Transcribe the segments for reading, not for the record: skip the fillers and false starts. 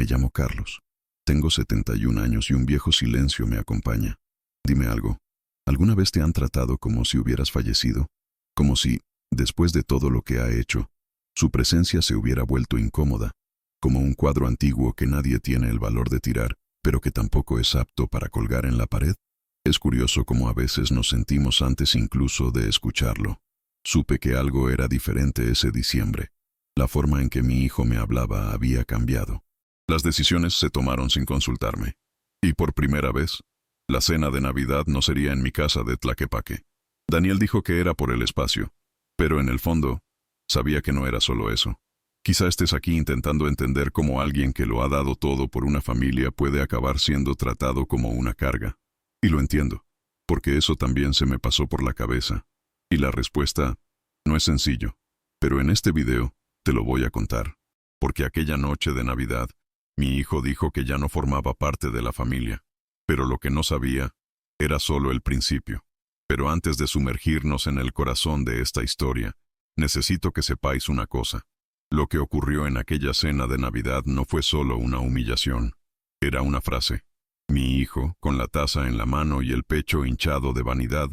llamo Carlos. Tengo 71 años y un viejo silencio me acompaña. Dime algo. ¿Alguna vez te han tratado como si hubieras fallecido? Como si, después de todo lo que ha hecho, su presencia se hubiera vuelto incómoda, como un cuadro antiguo que nadie tiene el valor de tirar, pero que tampoco es apto para colgar en la pared. Es curioso cómo a veces nos sentimos antes incluso de escucharlo. Supe que algo era diferente ese diciembre. La forma en que mi hijo me hablaba había cambiado. Las decisiones se tomaron sin consultarme. Y por primera vez, la cena de Navidad no sería en mi casa de Tlaquepaque. Daniel dijo que era por el espacio, pero en el fondo, sabía que no era solo eso. Quizá estés aquí intentando entender cómo alguien que lo ha dado todo por una familia puede acabar siendo tratado como una carga. Y lo entiendo, porque eso también se me pasó por la cabeza. Y la respuesta no es sencillo, pero en este video te lo voy a contar. Porque aquella noche de Navidad, mi hijo dijo que ya no formaba parte de la familia, pero lo que no sabía era solo el principio. Pero antes de sumergirnos en el corazón de esta historia, necesito que sepáis una cosa. Lo que ocurrió en aquella cena de Navidad no fue solo una humillación, era una frase. Mi hijo, con la taza en la mano y el pecho hinchado de vanidad,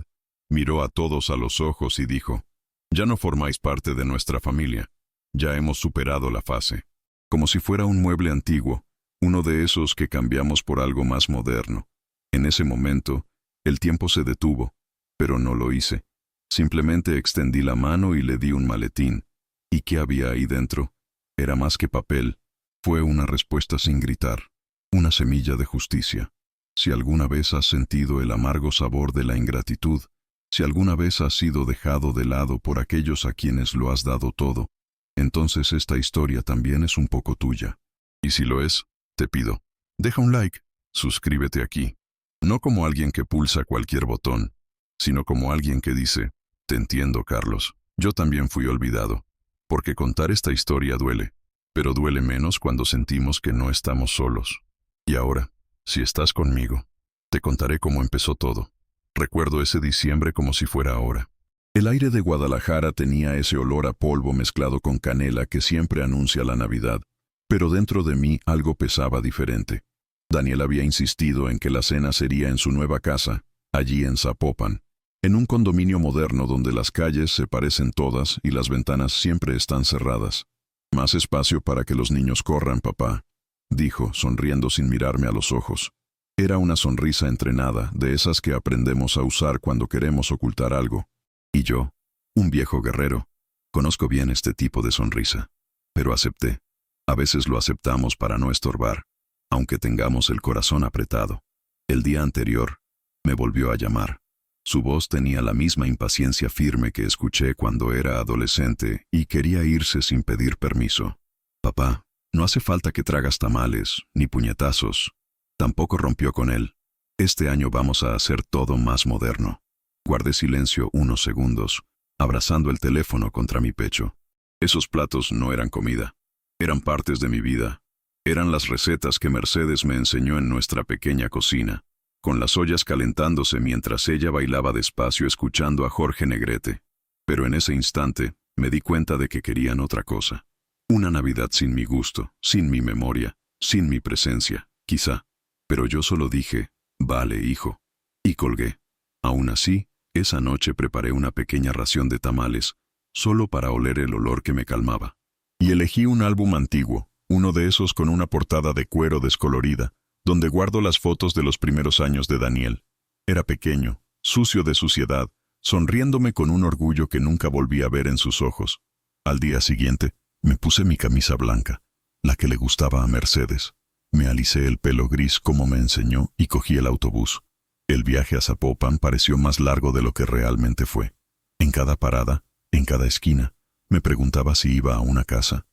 miró a todos a los ojos y dijo: «Ya no formáis parte de nuestra familia, ya hemos superado la fase». Como si fuera un mueble antiguo, uno de esos que cambiamos por algo más moderno. En ese momento, el tiempo se detuvo, pero no lo hice. Simplemente extendí la mano y le di un maletín. ¿Y qué había ahí dentro? Era más que papel. Fue una respuesta sin gritar. Una semilla de justicia. Si alguna vez has sentido el amargo sabor de la ingratitud, si alguna vez has sido dejado de lado por aquellos a quienes lo has dado todo, entonces esta historia también es un poco tuya. Y si lo es, te pido, deja un like, suscríbete aquí. No como alguien que pulsa cualquier botón, sino como alguien que dice: «Te entiendo, Carlos, yo también fui olvidado». Porque contar esta historia duele, pero duele menos cuando sentimos que no estamos solos. Y ahora, si estás conmigo, te contaré cómo empezó todo. Recuerdo ese diciembre como si fuera ahora. El aire de Guadalajara tenía ese olor a polvo mezclado con canela que siempre anuncia la Navidad, pero dentro de mí algo pesaba diferente. Daniel había insistido en que la cena sería en su nueva casa, allí en Zapopan, en un condominio moderno donde las calles se parecen todas y las ventanas siempre están cerradas. «Más espacio para que los niños corran, papá», dijo, sonriendo sin mirarme a los ojos. Era una sonrisa entrenada, de esas que aprendemos a usar cuando queremos ocultar algo. Y yo, un viejo guerrero, conozco bien este tipo de sonrisa. Pero acepté. A veces lo aceptamos para no estorbar, aunque tengamos el corazón apretado. El día anterior, me volvió a llamar. Su voz tenía la misma impaciencia firme que escuché cuando era adolescente y quería irse sin pedir permiso. «Papá, no hace falta que tragas tamales, ni puñetazos». Tampoco rompió con él. «Este año vamos a hacer todo más moderno». Guardé silencio unos segundos, abrazando el teléfono contra mi pecho. Esos platos no eran comida. Eran partes de mi vida. Eran las recetas que Mercedes me enseñó en nuestra pequeña cocina, con las ollas calentándose mientras ella bailaba despacio escuchando a Jorge Negrete. Pero en ese instante, me di cuenta de que querían otra cosa. Una Navidad sin mi gusto, sin mi memoria, sin mi presencia, quizá. Pero yo solo dije: «Vale, hijo». Y colgué. Aún así, esa noche preparé una pequeña ración de tamales, solo para oler el olor que me calmaba. Y elegí un álbum antiguo, uno de esos con una portada de cuero descolorida, donde guardo las fotos de los primeros años de Daniel. Era pequeño, sucio de suciedad, sonriéndome con un orgullo que nunca volví a ver en sus ojos. Al día siguiente, me puse mi camisa blanca, la que le gustaba a Mercedes. Me alicé el pelo gris como me enseñó y cogí el autobús. El viaje a Zapopan pareció más largo de lo que realmente fue. En cada parada, en cada esquina, me preguntaba si iba a una casa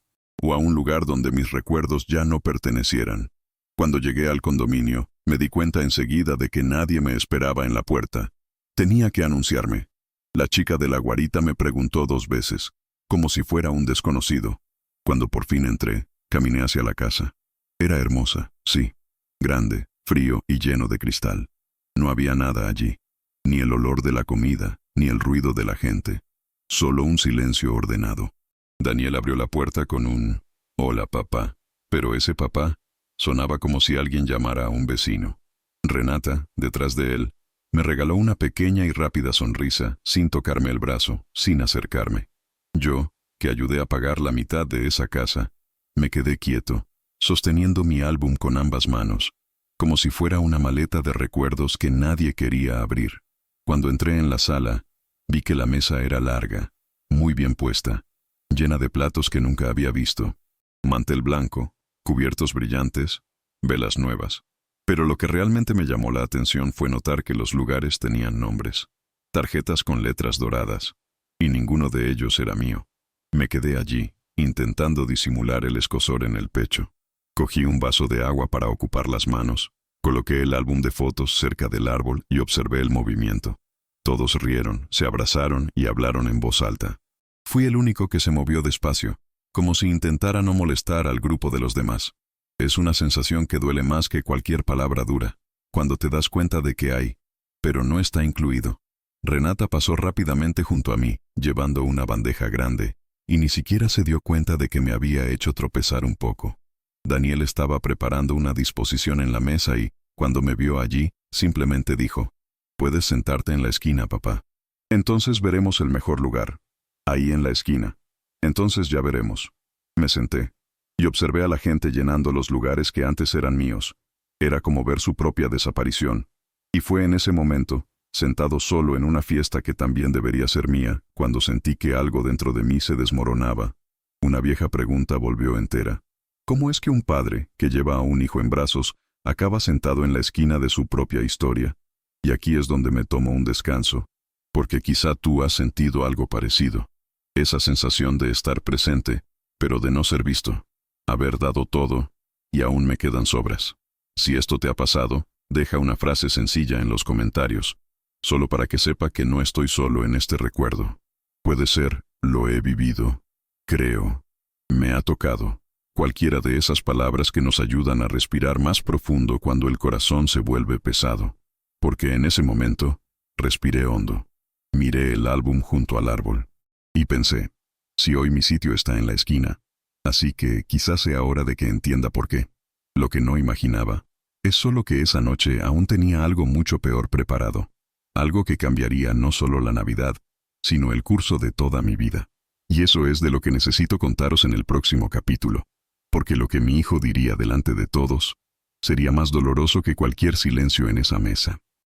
o a un lugar donde mis recuerdos ya no pertenecieran. Cuando llegué al condominio, me di cuenta enseguida de que nadie me esperaba en la puerta. Tenía que anunciarme. La chica de la guarita me preguntó 2 veces, como si fuera un desconocido. Cuando por fin entré, caminé hacia la casa. Era hermosa, sí, grande, frío y lleno de cristal. No había nada allí, ni el olor de la comida, ni el ruido de la gente. Solo un silencio ordenado. Daniel abrió la puerta con un «Hola, papá». Pero ese papá Sonaba como si alguien llamara a un vecino. Renata, detrás de él, me regaló una pequeña y rápida sonrisa, sin tocarme el brazo, sin acercarme. Yo, que ayudé a pagar la mitad de esa casa, me quedé quieto, sosteniendo mi álbum con ambas manos, como si fuera una maleta de recuerdos que nadie quería abrir. Cuando entré en la sala, vi que la mesa era larga, muy bien puesta, llena de platos que nunca había visto. Mantel blanco, cubiertos brillantes, velas nuevas. Pero lo que realmente me llamó la atención fue notar que los lugares tenían nombres, tarjetas con letras doradas, y ninguno de ellos era mío. Me quedé allí, intentando disimular el escozor en el pecho. Cogí un vaso de agua para ocupar las manos, coloqué el álbum de fotos cerca del árbol y observé el movimiento. Todos rieron, se abrazaron y hablaron en voz alta. Fui el único que se movió despacio, como si intentara no molestar al grupo de los demás. Es una sensación que duele más que cualquier palabra dura, cuando te das cuenta de que hay, pero no está incluido. Renata pasó rápidamente junto a mí, llevando una bandeja grande, y ni siquiera se dio cuenta de que me había hecho tropezar un poco. Daniel estaba preparando una disposición en la mesa y, cuando me vio allí, simplemente dijo: «Puedes sentarte en la esquina, papá. Entonces veremos el mejor lugar. Ahí en la esquina. Entonces ya veremos». Me senté y observé a la gente llenando los lugares que antes eran míos. Era como ver su propia desaparición. Y fue en ese momento, sentado solo en una fiesta que también debería ser mía, cuando sentí que algo dentro de mí se desmoronaba. Una vieja pregunta volvió entera. ¿Cómo es que un padre, que lleva a un hijo en brazos, acaba sentado en la esquina de su propia historia? Y aquí es donde me tomo un descanso, porque quizá tú has sentido algo parecido. Esa sensación de estar presente, pero de no ser visto. Haber dado todo, y aún me quedan sobras. Si esto te ha pasado, deja una frase sencilla en los comentarios, solo para que sepa que no estoy solo en este recuerdo. Puede ser, lo he vivido, creo, me ha tocado. Cualquiera de esas palabras que nos ayudan a respirar más profundo cuando el corazón se vuelve pesado. Porque en ese momento, respiré hondo. Miré el álbum junto al árbol. Y pensé, si hoy mi sitio está en la esquina, así que quizás sea hora de que entienda por qué. Lo que no imaginaba es solo que esa noche aún tenía algo mucho peor preparado. Algo que cambiaría no solo la Navidad, sino el curso de toda mi vida. Y eso es de lo que necesito contaros en el próximo capítulo. Porque lo que mi hijo diría delante de todos sería más doloroso que cualquier silencio en esa mesa.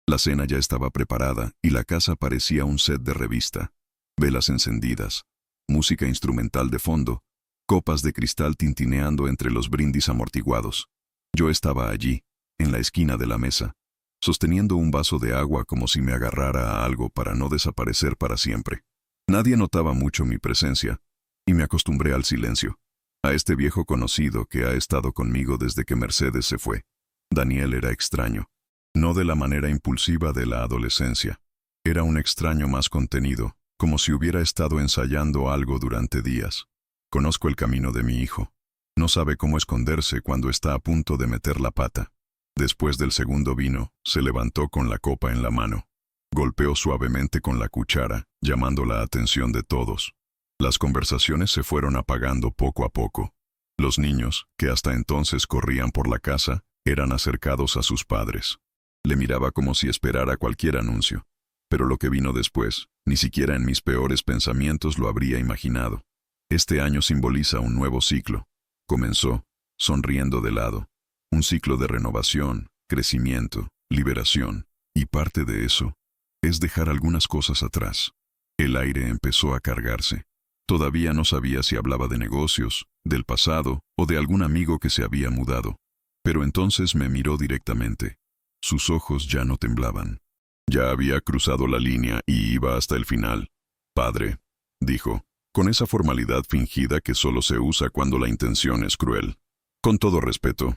La cena ya estaba preparada y la casa parecía un set de revista. Velas encendidas, música instrumental de fondo, copas de cristal tintineando entre los brindis amortiguados. Yo estaba allí, en la esquina de la mesa, sosteniendo un vaso de agua como si me agarrara a algo para no desaparecer para siempre. Nadie notaba mucho mi presencia, y me acostumbré al silencio. A este viejo conocido que ha estado conmigo desde que Mercedes se fue. Daniel era extraño. No de la manera impulsiva de la adolescencia. Era un extraño más contenido, como si hubiera estado ensayando algo durante días. Conozco el camino de mi hijo. No sabe cómo esconderse cuando está a punto de meter la pata. Después del segundo vino, se levantó con la copa en la mano. Golpeó suavemente con la cuchara, llamando la atención de todos. Las conversaciones se fueron apagando poco a poco. Los niños, que hasta entonces corrían por la casa, eran acercados a sus padres. Le miraba como si esperara cualquier anuncio. Pero lo que vino después, ni siquiera en mis peores pensamientos lo habría imaginado. Este año simboliza un nuevo ciclo. Comenzó, sonriendo de lado. Un ciclo de renovación, crecimiento, liberación. Y parte de eso es dejar algunas cosas atrás. El aire empezó a cargarse. Todavía no sabía si hablaba de negocios, del pasado o de algún amigo que se había mudado. Pero entonces me miró directamente. Sus ojos ya no temblaban. Ya había cruzado la línea y iba hasta el final. «Padre», dijo, con esa formalidad fingida que solo se usa cuando la intención es cruel. «Con todo respeto,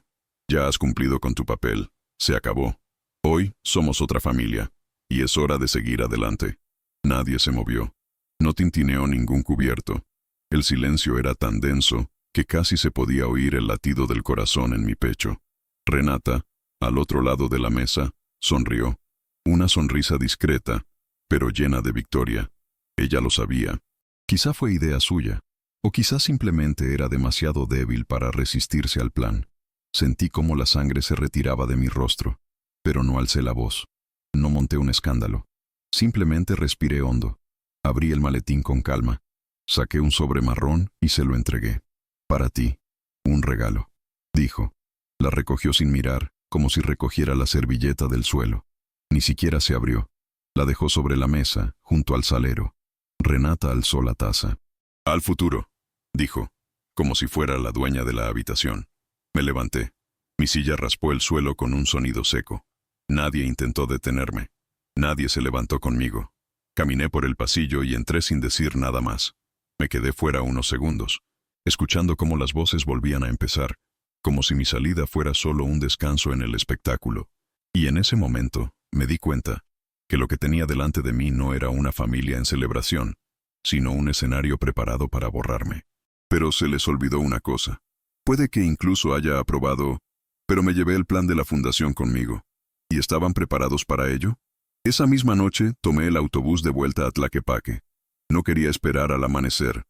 ya has cumplido con tu papel. Se acabó. Hoy somos otra familia, y es hora de seguir adelante». Nadie se movió. No tintineó ningún cubierto. El silencio era tan denso que casi se podía oír el latido del corazón en mi pecho. Renata, al otro lado de la mesa, sonrió. Una sonrisa discreta, pero llena de victoria. Ella lo sabía. Quizá fue idea suya, o quizá simplemente era demasiado débil para resistirse al plan. Sentí cómo la sangre se retiraba de mi rostro, pero no alcé la voz. No monté un escándalo. Simplemente respiré hondo. Abrí el maletín con calma. Saqué un sobre marrón y se lo entregué. Para ti. Un regalo, dijo. La recogió sin mirar, como si recogiera la servilleta del suelo. Ni siquiera se abrió. La dejó sobre la mesa, junto al salero. Renata alzó la taza. Al futuro, dijo, como si fuera la dueña de la habitación. Me levanté. Mi silla raspó el suelo con un sonido seco. Nadie intentó detenerme. Nadie se levantó conmigo. Caminé por el pasillo y entré sin decir nada más. Me quedé fuera unos segundos, escuchando cómo las voces volvían a empezar, como si mi salida fuera solo un descanso en el espectáculo. Y en ese momento, me di cuenta que lo que tenía delante de mí no era una familia en celebración, sino un escenario preparado para borrarme. Pero se les olvidó una cosa. Puede que incluso haya aprobado, pero me llevé el plan de la fundación conmigo. ¿Y estaban preparados para ello? Esa misma noche tomé el autobús de vuelta a Tlaquepaque. No quería esperar al amanecer,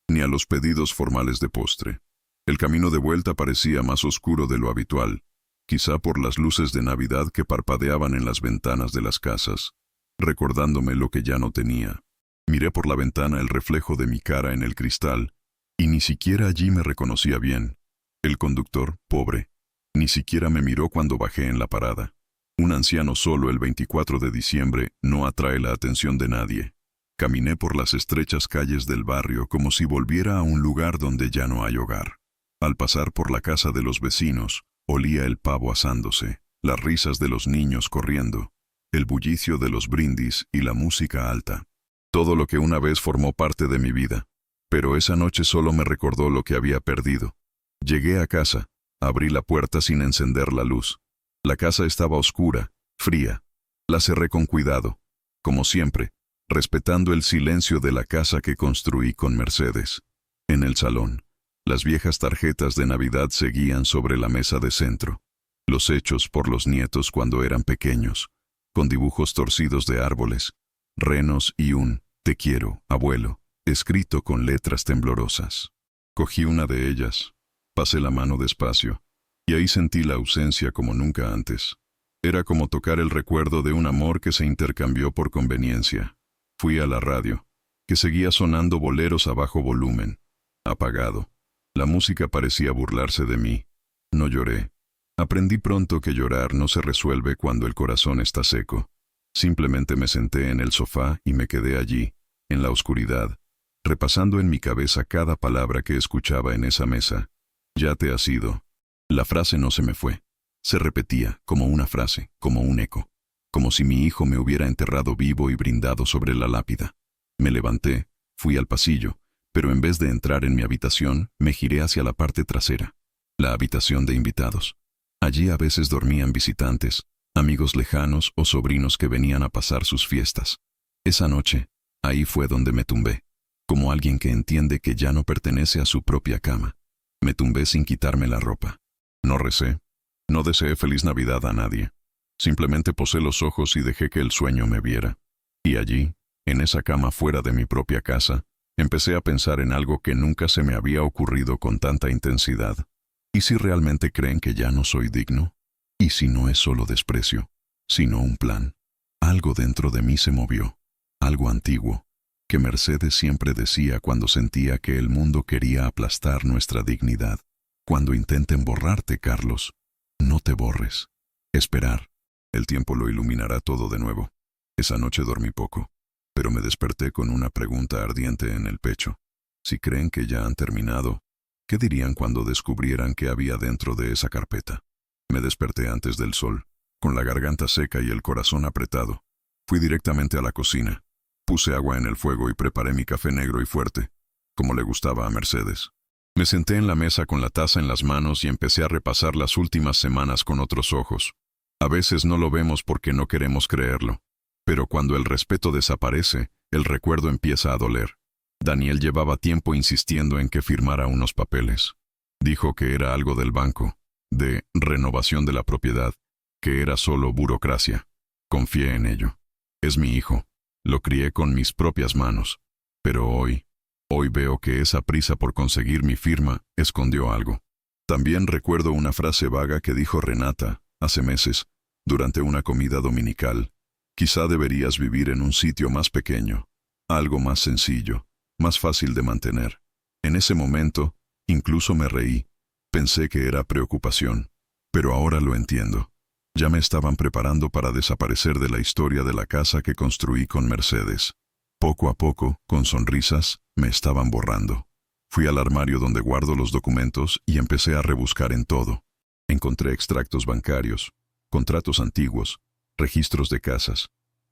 ni a los pedidos formales de postre. El camino de vuelta parecía más oscuro de lo habitual, quizá por las luces de Navidad que parpadeaban en las ventanas de las casas, recordándome lo que ya no tenía. Miré por la ventana el reflejo de mi cara en el cristal, y ni siquiera allí me reconocía bien. El conductor, pobre, ni siquiera me miró cuando bajé en la parada. Un anciano solo el 24 de diciembre no atrae la atención de nadie. Caminé por las estrechas calles del barrio como si volviera a un lugar donde ya no hay hogar. Al pasar por la casa de los vecinos, olía el pavo asándose, las risas de los niños corriendo, el bullicio de los brindis y la música alta. Todo lo que una vez formó parte de mi vida. Pero esa noche solo me recordó lo que había perdido. Llegué a casa, abrí la puerta sin encender la luz. La casa estaba oscura, fría. La cerré con cuidado, como siempre, respetando el silencio de la casa que construí con Mercedes. En el salón, las viejas tarjetas de Navidad seguían sobre la mesa de centro, los hechos por los nietos cuando eran pequeños, con dibujos torcidos de árboles, renos y un «Te quiero, abuelo», escrito con letras temblorosas. Cogí una de ellas, pasé la mano despacio, y ahí sentí la ausencia como nunca antes. Era como tocar el recuerdo de un amor que se intercambió por conveniencia. Fui a la radio, que seguía sonando boleros a bajo volumen, apagado. La música parecía burlarse de mí. No lloré. Aprendí pronto que llorar no se resuelve cuando el corazón está seco. Simplemente me senté en el sofá y me quedé allí, en la oscuridad, repasando en mi cabeza cada palabra que escuchaba en esa mesa. Ya te has ido. La frase no se me fue. Se repetía como una frase, como un eco, como si mi hijo me hubiera enterrado vivo y brindado sobre la lápida. Me levanté, fui al pasillo, pero en vez de entrar en mi habitación, me giré hacia la parte trasera, la habitación de invitados. Allí a veces dormían visitantes, amigos lejanos o sobrinos que venían a pasar sus fiestas. Esa noche, ahí fue donde me tumbé, como alguien que entiende que ya no pertenece a su propia cama. Me tumbé sin quitarme la ropa. No recé, no deseé feliz Navidad a nadie. Simplemente posé los ojos y dejé que el sueño me viera. Y allí, en esa cama fuera de mi propia casa, empecé a pensar en algo que nunca se me había ocurrido con tanta intensidad. ¿Y si realmente creen que ya no soy digno? ¿Y si no es solo desprecio, sino un plan? Algo dentro de mí se movió, algo antiguo, que Mercedes siempre decía cuando sentía que el mundo quería aplastar nuestra dignidad. Cuando intenten borrarte, Carlos, no te borres. Esperar. El tiempo lo iluminará todo de nuevo. Esa noche dormí poco, pero me desperté con una pregunta ardiente en el pecho. Si creen que ya han terminado, ¿qué dirían cuando descubrieran qué había dentro de esa carpeta? Me desperté antes del sol, con la garganta seca y el corazón apretado. Fui directamente a la cocina. Puse agua en el fuego y preparé mi café negro y fuerte, como le gustaba a Mercedes. Me senté en la mesa con la taza en las manos y empecé a repasar las últimas semanas con otros ojos. A veces no lo vemos porque no queremos creerlo, pero cuando el respeto desaparece, el recuerdo empieza a doler. Daniel llevaba tiempo insistiendo en que firmara unos papeles. Dijo que era algo del banco, de renovación de la propiedad, que era solo burocracia. Confié en ello. Es mi hijo. Lo crié con mis propias manos. Pero hoy veo que esa prisa por conseguir mi firma escondió algo. También recuerdo una frase vaga que dijo Renata, hace meses, durante una comida dominical. Quizá deberías vivir en un sitio más pequeño, algo más sencillo, más fácil de mantener. En ese momento, incluso me reí. Pensé que era preocupación, pero ahora lo entiendo. Ya me estaban preparando para desaparecer de la historia de la casa que construí con Mercedes. Poco a poco, con sonrisas, me estaban borrando. Fui al armario donde guardo los documentos y empecé a rebuscar en todo. Encontré extractos bancarios, contratos antiguos, registros de casas,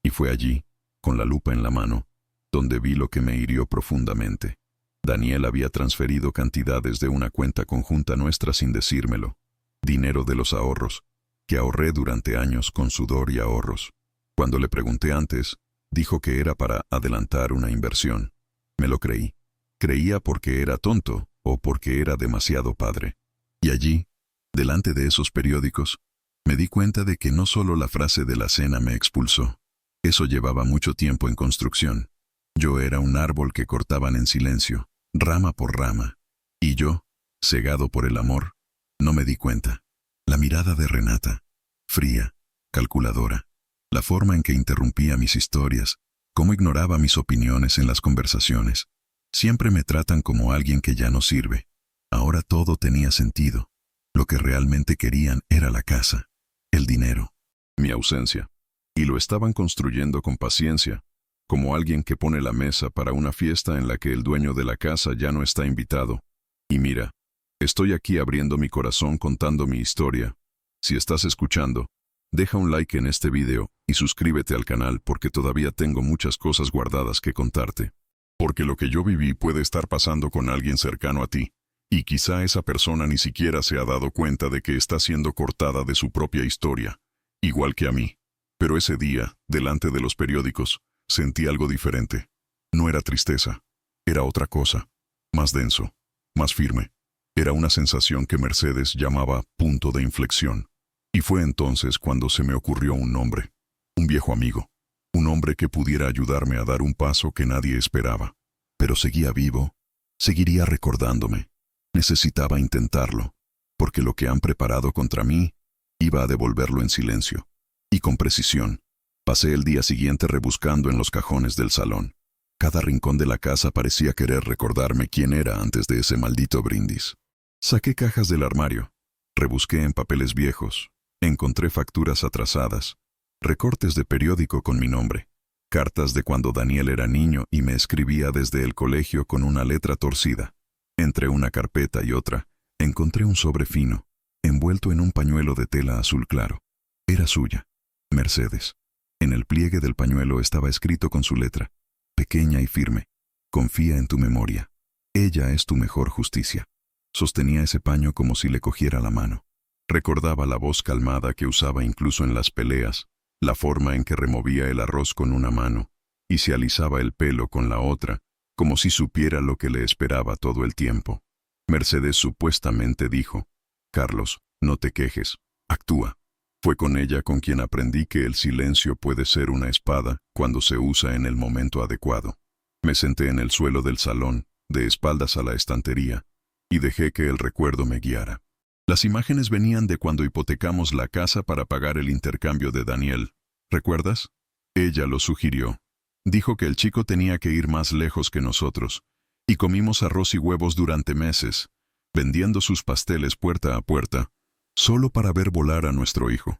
y fue allí, con la lupa en la mano, donde vi lo que me hirió profundamente. Daniel había transferido cantidades de una cuenta conjunta nuestra sin decírmelo, dinero de los ahorros, que ahorré durante años con sudor y ahorros. Cuando le pregunté antes, dijo que era para adelantar una inversión. Me lo creí. Creía porque era tonto o porque era demasiado padre. Y allí, delante de esos periódicos, me di cuenta de que no solo la frase de la cena me expulsó. Eso llevaba mucho tiempo en construcción. Yo era un árbol que cortaban en silencio, rama por rama. Y yo, cegado por el amor, no me di cuenta. La mirada de Renata, fría, calculadora, la forma en que interrumpía mis historias, cómo ignoraba mis opiniones en las conversaciones. Siempre me tratan como alguien que ya no sirve. Ahora todo tenía sentido. Lo que realmente querían era la casa, el dinero, mi ausencia. Y lo estaban construyendo con paciencia, como alguien que pone la mesa para una fiesta en la que el dueño de la casa ya no está invitado. Y mira, estoy aquí abriendo mi corazón contando mi historia. Si estás escuchando, deja un like en este video y suscríbete al canal porque todavía tengo muchas cosas guardadas que contarte. Porque lo que yo viví puede estar pasando con alguien cercano a ti, y quizá esa persona ni siquiera se ha dado cuenta de que está siendo cortada de su propia historia, igual que a mí. Pero ese día, delante de los periódicos, sentí algo diferente. No era tristeza, era otra cosa, más denso, más firme. Era una sensación que Mercedes llamaba punto de inflexión. Y fue entonces cuando se me ocurrió un nombre, un viejo amigo. Un hombre que pudiera ayudarme a dar un paso que nadie esperaba. Pero seguía vivo, seguiría recordándome. Necesitaba intentarlo, porque lo que han preparado contra mí, iba a devolverlo en silencio. Y con precisión. Pasé el día siguiente rebuscando en los cajones del salón. Cada rincón de la casa parecía querer recordarme quién era antes de ese maldito brindis. Saqué cajas del armario. Rebusqué en papeles viejos. Encontré facturas atrasadas. Recortes de periódico con mi nombre, cartas de cuando Daniel era niño y me escribía desde el colegio con una letra torcida. Entre una carpeta y otra, encontré un sobre fino, envuelto en un pañuelo de tela azul claro. Era suya, Mercedes. En el pliegue del pañuelo estaba escrito con su letra, pequeña y firme: confía en tu memoria. Ella es tu mejor justicia. Sostenía ese paño como si le cogiera la mano. Recordaba la voz calmada que usaba incluso en las peleas, la forma en que removía el arroz con una mano y se alisaba el pelo con la otra, como si supiera lo que le esperaba todo el tiempo. Mercedes supuestamente dijo: Carlos, no te quejes, actúa. Fue con ella con quien aprendí que el silencio puede ser una espada cuando se usa en el momento adecuado. Me senté en el suelo del salón, de espaldas a la estantería, y dejé que el recuerdo me guiara. Las imágenes venían de cuando hipotecamos la casa para pagar el intercambio de Daniel. ¿Recuerdas? Ella lo sugirió. Dijo que el chico tenía que ir más lejos que nosotros, y comimos arroz y huevos durante meses, vendiendo sus pasteles puerta a puerta, solo para ver volar a nuestro hijo.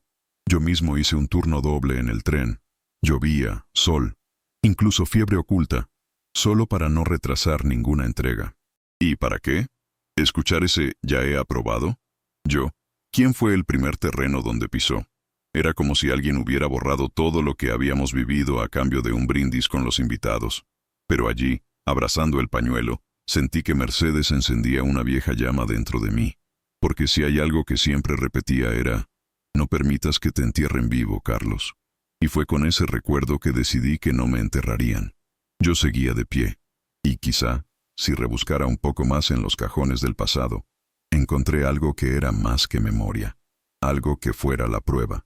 Yo mismo hice un turno doble en el tren. Llovía, sol, incluso fiebre oculta, solo para no retrasar ninguna entrega. ¿Y para qué? ¿Escuchar ese "ya he aprobado"? Yo, ¿quién fue el primer terreno donde pisó? Era como si alguien hubiera borrado todo lo que habíamos vivido a cambio de un brindis con los invitados. Pero allí, abrazando el pañuelo, sentí que Mercedes encendía una vieja llama dentro de mí. Porque si hay algo que siempre repetía era: no permitas que te entierren vivo, Carlos. Y fue con ese recuerdo que decidí que no me enterrarían. Yo seguía de pie. Y quizá, si rebuscara un poco más en los cajones del pasado, encontré algo que era más que memoria, algo que fuera la prueba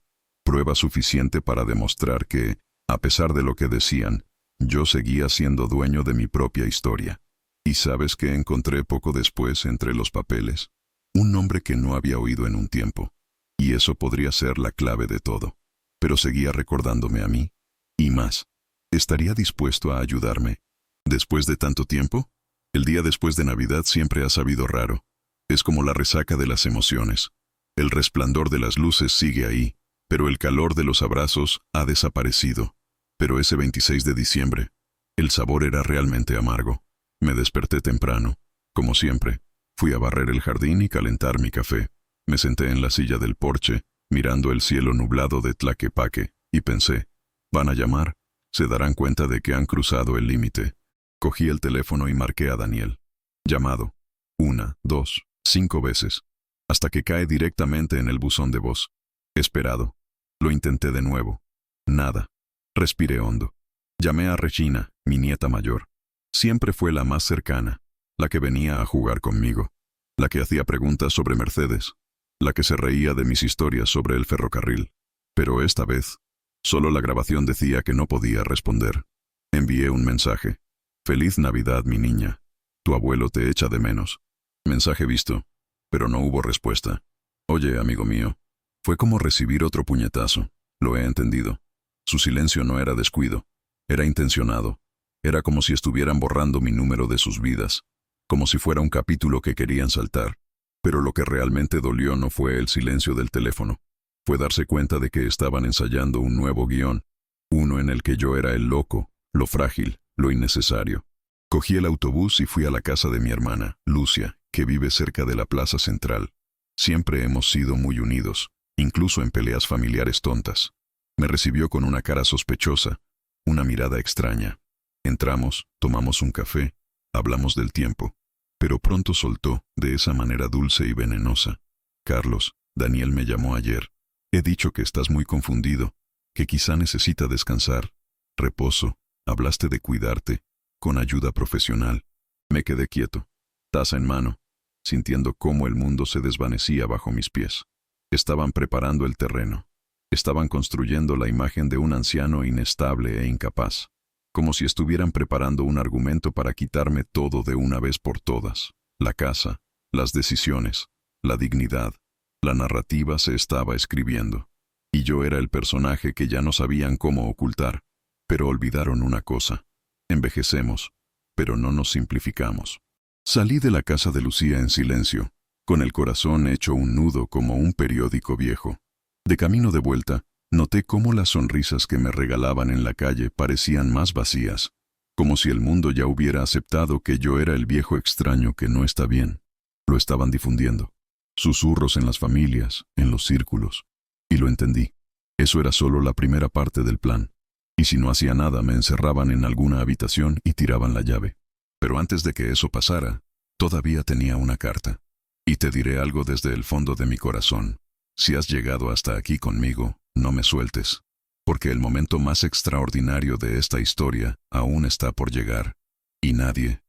suficiente para demostrar que, a pesar de lo que decían, yo seguía siendo dueño de mi propia historia. ¿Y sabes qué encontré poco después entre los papeles? Un nombre que no había oído en un tiempo. Y eso podría ser la clave de todo. Pero seguía recordándome a mí. Y más. ¿Estaría dispuesto a ayudarme? ¿Después de tanto tiempo? El día después de Navidad siempre ha sabido raro. Es como la resaca de las emociones. El resplandor de las luces sigue ahí, pero el calor de los abrazos ha desaparecido. Pero ese 26 de diciembre, el sabor era realmente amargo. Me desperté temprano, como siempre. Fui a barrer el jardín y calentar mi café. Me senté en la silla del porche, mirando el cielo nublado de Tlaquepaque, y pensé, van a llamar, se darán cuenta de que han cruzado el límite. Cogí el teléfono y marqué a Daniel. Llamado. 1, 2, 5 veces. Hasta que cae directamente en el buzón de voz. Esperado. Lo intenté de nuevo. Nada. Respiré hondo. Llamé a Regina, mi nieta mayor. Siempre fue la más cercana, la que venía a jugar conmigo, la que hacía preguntas sobre Mercedes, la que se reía de mis historias sobre el ferrocarril. Pero esta vez, solo la grabación decía que no podía responder. Envié un mensaje. Feliz Navidad, mi niña. Tu abuelo te echa de menos. Mensaje visto, pero no hubo respuesta. Oye, amigo mío, fue como recibir otro puñetazo. Lo he entendido. Su silencio no era descuido, era intencionado. Era como si estuvieran borrando mi número de sus vidas, como si fuera un capítulo que querían saltar. Pero lo que realmente dolió no fue el silencio del teléfono. Fue darse cuenta de que estaban ensayando un nuevo guión, uno en el que yo era el loco, lo frágil, lo innecesario. Cogí el autobús y fui a la casa de mi hermana, Lucia, que vive cerca de la plaza central. Siempre hemos sido muy unidos, incluso en peleas familiares tontas. Me recibió con una cara sospechosa, una mirada extraña. Entramos, tomamos un café, hablamos del tiempo, pero pronto soltó, de esa manera dulce y venenosa. Carlos, Daniel me llamó ayer. He dicho que estás muy confundido, que quizá necesita descansar. Reposo, hablaste de cuidarte, con ayuda profesional. Me quedé quieto, taza en mano, sintiendo cómo el mundo se desvanecía bajo mis pies. Estaban preparando el terreno. Estaban construyendo la imagen de un anciano inestable e incapaz, como si estuvieran preparando un argumento para quitarme todo de una vez por todas. La casa, las decisiones, la dignidad, la narrativa se estaba escribiendo. Y yo era el personaje que ya no sabían cómo ocultar. Pero olvidaron una cosa. Envejecemos, pero no nos simplificamos. Salí de la casa de Lucía en silencio, con el corazón hecho un nudo como un periódico viejo. De camino de vuelta, noté cómo las sonrisas que me regalaban en la calle parecían más vacías, como si el mundo ya hubiera aceptado que yo era el viejo extraño que no está bien. Lo estaban difundiendo. Susurros en las familias, en los círculos. Y lo entendí. Eso era solo la primera parte del plan. Y si no hacía nada, me encerraban en alguna habitación y tiraban la llave. Pero antes de que eso pasara, todavía tenía una carta. Y te diré algo desde el fondo de mi corazón. Si has llegado hasta aquí conmigo, no me sueltes. Porque el momento más extraordinario de esta historia aún está por llegar. Y nadie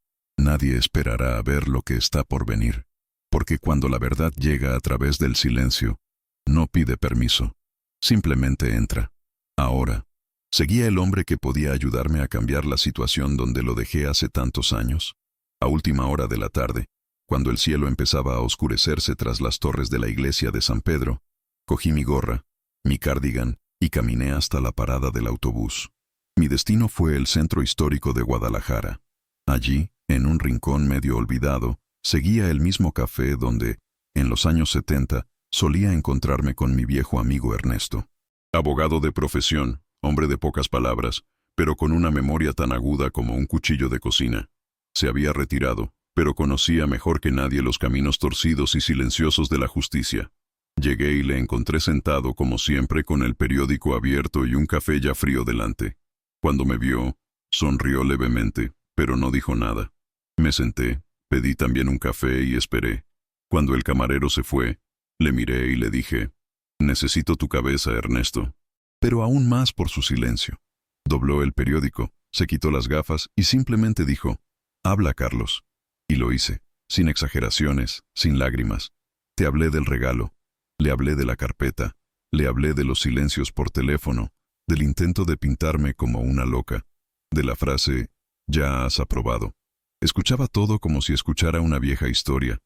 esperará a ver lo que está por venir. Porque cuando la verdad llega a través del silencio, no pide permiso. Simplemente entra. Ahora. ¿Seguía el hombre que podía ayudarme a cambiar la situación donde lo dejé hace tantos años? A última hora de la tarde, cuando el cielo empezaba a oscurecerse tras las torres de la iglesia de San Pedro, cogí mi gorra, mi cardigan y caminé hasta la parada del autobús. Mi destino fue el centro histórico de Guadalajara. Allí, en un rincón medio olvidado, seguía el mismo café donde, en los años 70, solía encontrarme con mi viejo amigo Ernesto. Abogado de profesión, hombre de pocas palabras, pero con una memoria tan aguda como un cuchillo de cocina. Se había retirado, pero conocía mejor que nadie los caminos torcidos y silenciosos de la justicia. Llegué y le encontré sentado como siempre con el periódico abierto y un café ya frío delante. Cuando me vio, sonrió levemente, pero no dijo nada. Me senté, pedí también un café y esperé. Cuando el camarero se fue, le miré y le dije, «Necesito tu cabeza, Ernesto». Pero aún más por su silencio. Dobló el periódico, se quitó las gafas y simplemente dijo, «Habla, Carlos». Y lo hice, sin exageraciones, sin lágrimas. Te hablé del regalo, le hablé de la carpeta, le hablé de los silencios por teléfono, del intento de pintarme como una loca, de la frase, «Ya has aprobado». Escuchaba todo como si escuchara una vieja historia,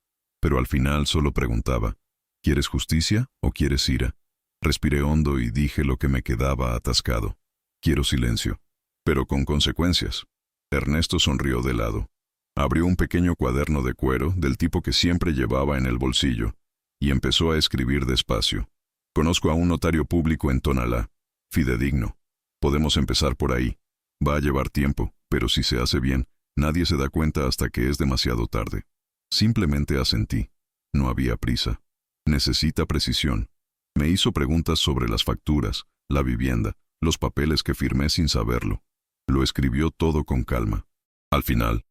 pero al final solo preguntaba, ¿quieres justicia o quieres ira? Respiré hondo y dije lo que me quedaba atascado. Quiero silencio, pero con consecuencias. Ernesto sonrió de lado. Abrió un pequeño cuaderno de cuero, del tipo que siempre llevaba en el bolsillo, y empezó a escribir despacio. Conozco a un notario público en Tonalá, fidedigno. Podemos empezar por ahí. Va a llevar tiempo, pero si se hace bien, nadie se da cuenta hasta que es demasiado tarde. Simplemente asentí. No había prisa. Necesita precisión. Me hizo preguntas sobre las facturas, la vivienda, los papeles que firmé sin saberlo. Lo escribió todo con calma. Al final,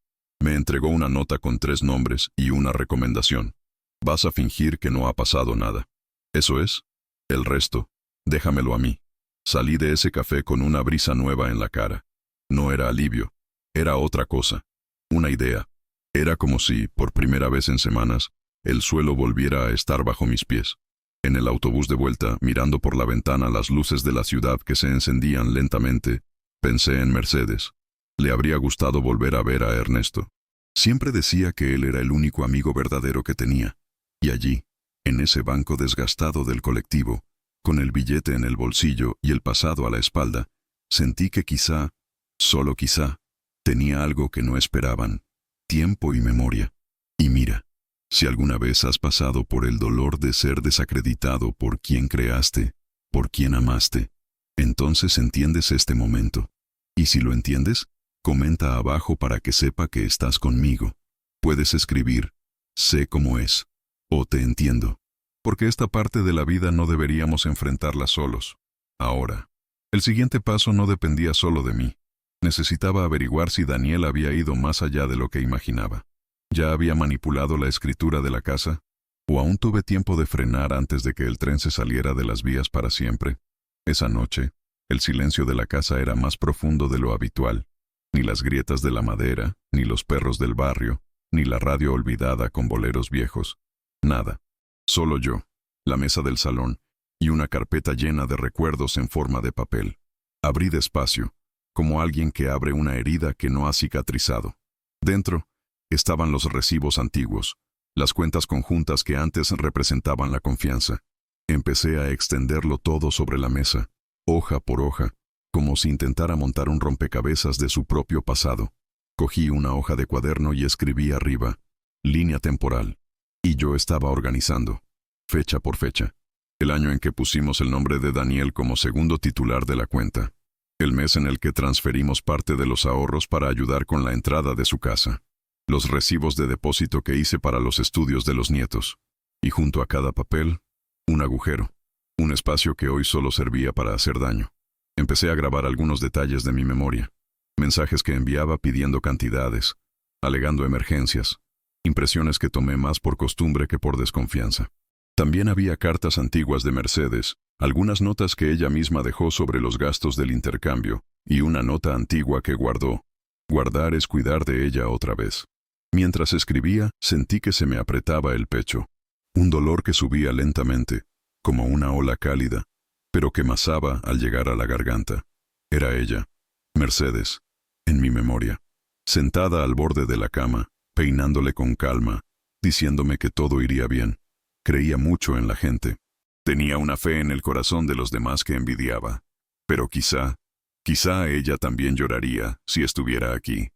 me entregó una nota con 3 nombres y una recomendación. Vas a fingir que no ha pasado nada. ¿Eso es? El resto, déjamelo a mí. Salí de ese café con una brisa nueva en la cara. No era alivio, era otra cosa. Una idea. Era como si, por primera vez en semanas, el suelo volviera a estar bajo mis pies. En el autobús de vuelta, mirando por la ventana las luces de la ciudad que se encendían lentamente, pensé en Mercedes. Le habría gustado volver a ver a Ernesto. Siempre decía que él era el único amigo verdadero que tenía. Y allí, en ese banco desgastado del colectivo, con el billete en el bolsillo y el pasado a la espalda, sentí que quizá, solo quizá, tenía algo que no esperaban: tiempo y memoria. Y mira, si alguna vez has pasado por el dolor de ser desacreditado por quien creaste, por quien amaste, entonces entiendes este momento. Y si lo entiendes, comenta abajo para que sepa que estás conmigo. Puedes escribir, sé cómo es, o te entiendo. Porque esta parte de la vida no deberíamos enfrentarla solos. Ahora, el siguiente paso no dependía solo de mí. Necesitaba averiguar si Daniel había ido más allá de lo que imaginaba. ¿Ya había manipulado la escritura de la casa? ¿O aún tuve tiempo de frenar antes de que el tren se saliera de las vías para siempre? Esa noche, el silencio de la casa era más profundo de lo habitual. Ni las grietas de la madera, ni los perros del barrio, ni la radio olvidada con boleros viejos. Nada. Solo yo, la mesa del salón y una carpeta llena de recuerdos en forma de papel. Abrí despacio, como alguien que abre una herida que no ha cicatrizado. Dentro estaban los recibos antiguos, las cuentas conjuntas que antes representaban la confianza. Empecé a extenderlo todo sobre la mesa, hoja por hoja, como si intentara montar un rompecabezas de su propio pasado. Cogí una hoja de cuaderno y escribí arriba, línea temporal. Y yo estaba organizando, fecha por fecha, el año en que pusimos el nombre de Daniel como segundo titular de la cuenta, el mes en el que transferimos parte de los ahorros para ayudar con la entrada de su casa, los recibos de depósito que hice para los estudios de los nietos, y junto a cada papel, un agujero, un espacio que hoy solo servía para hacer daño. Empecé a grabar algunos detalles de mi memoria, mensajes que enviaba pidiendo cantidades, alegando emergencias, impresiones que tomé más por costumbre que por desconfianza. También había cartas antiguas de Mercedes, algunas notas que ella misma dejó sobre los gastos del intercambio, y una nota antigua que guardó. Guardar es cuidar de ella otra vez. Mientras escribía, sentí que se me apretaba el pecho. Un dolor que subía lentamente, como una ola cálida, pero que masaba al llegar a la garganta. Era ella, Mercedes, en mi memoria, sentada al borde de la cama, peinándole con calma, diciéndome que todo iría bien. Creía mucho en la gente. Tenía una fe en el corazón de los demás que envidiaba. Pero quizá ella también lloraría si estuviera aquí.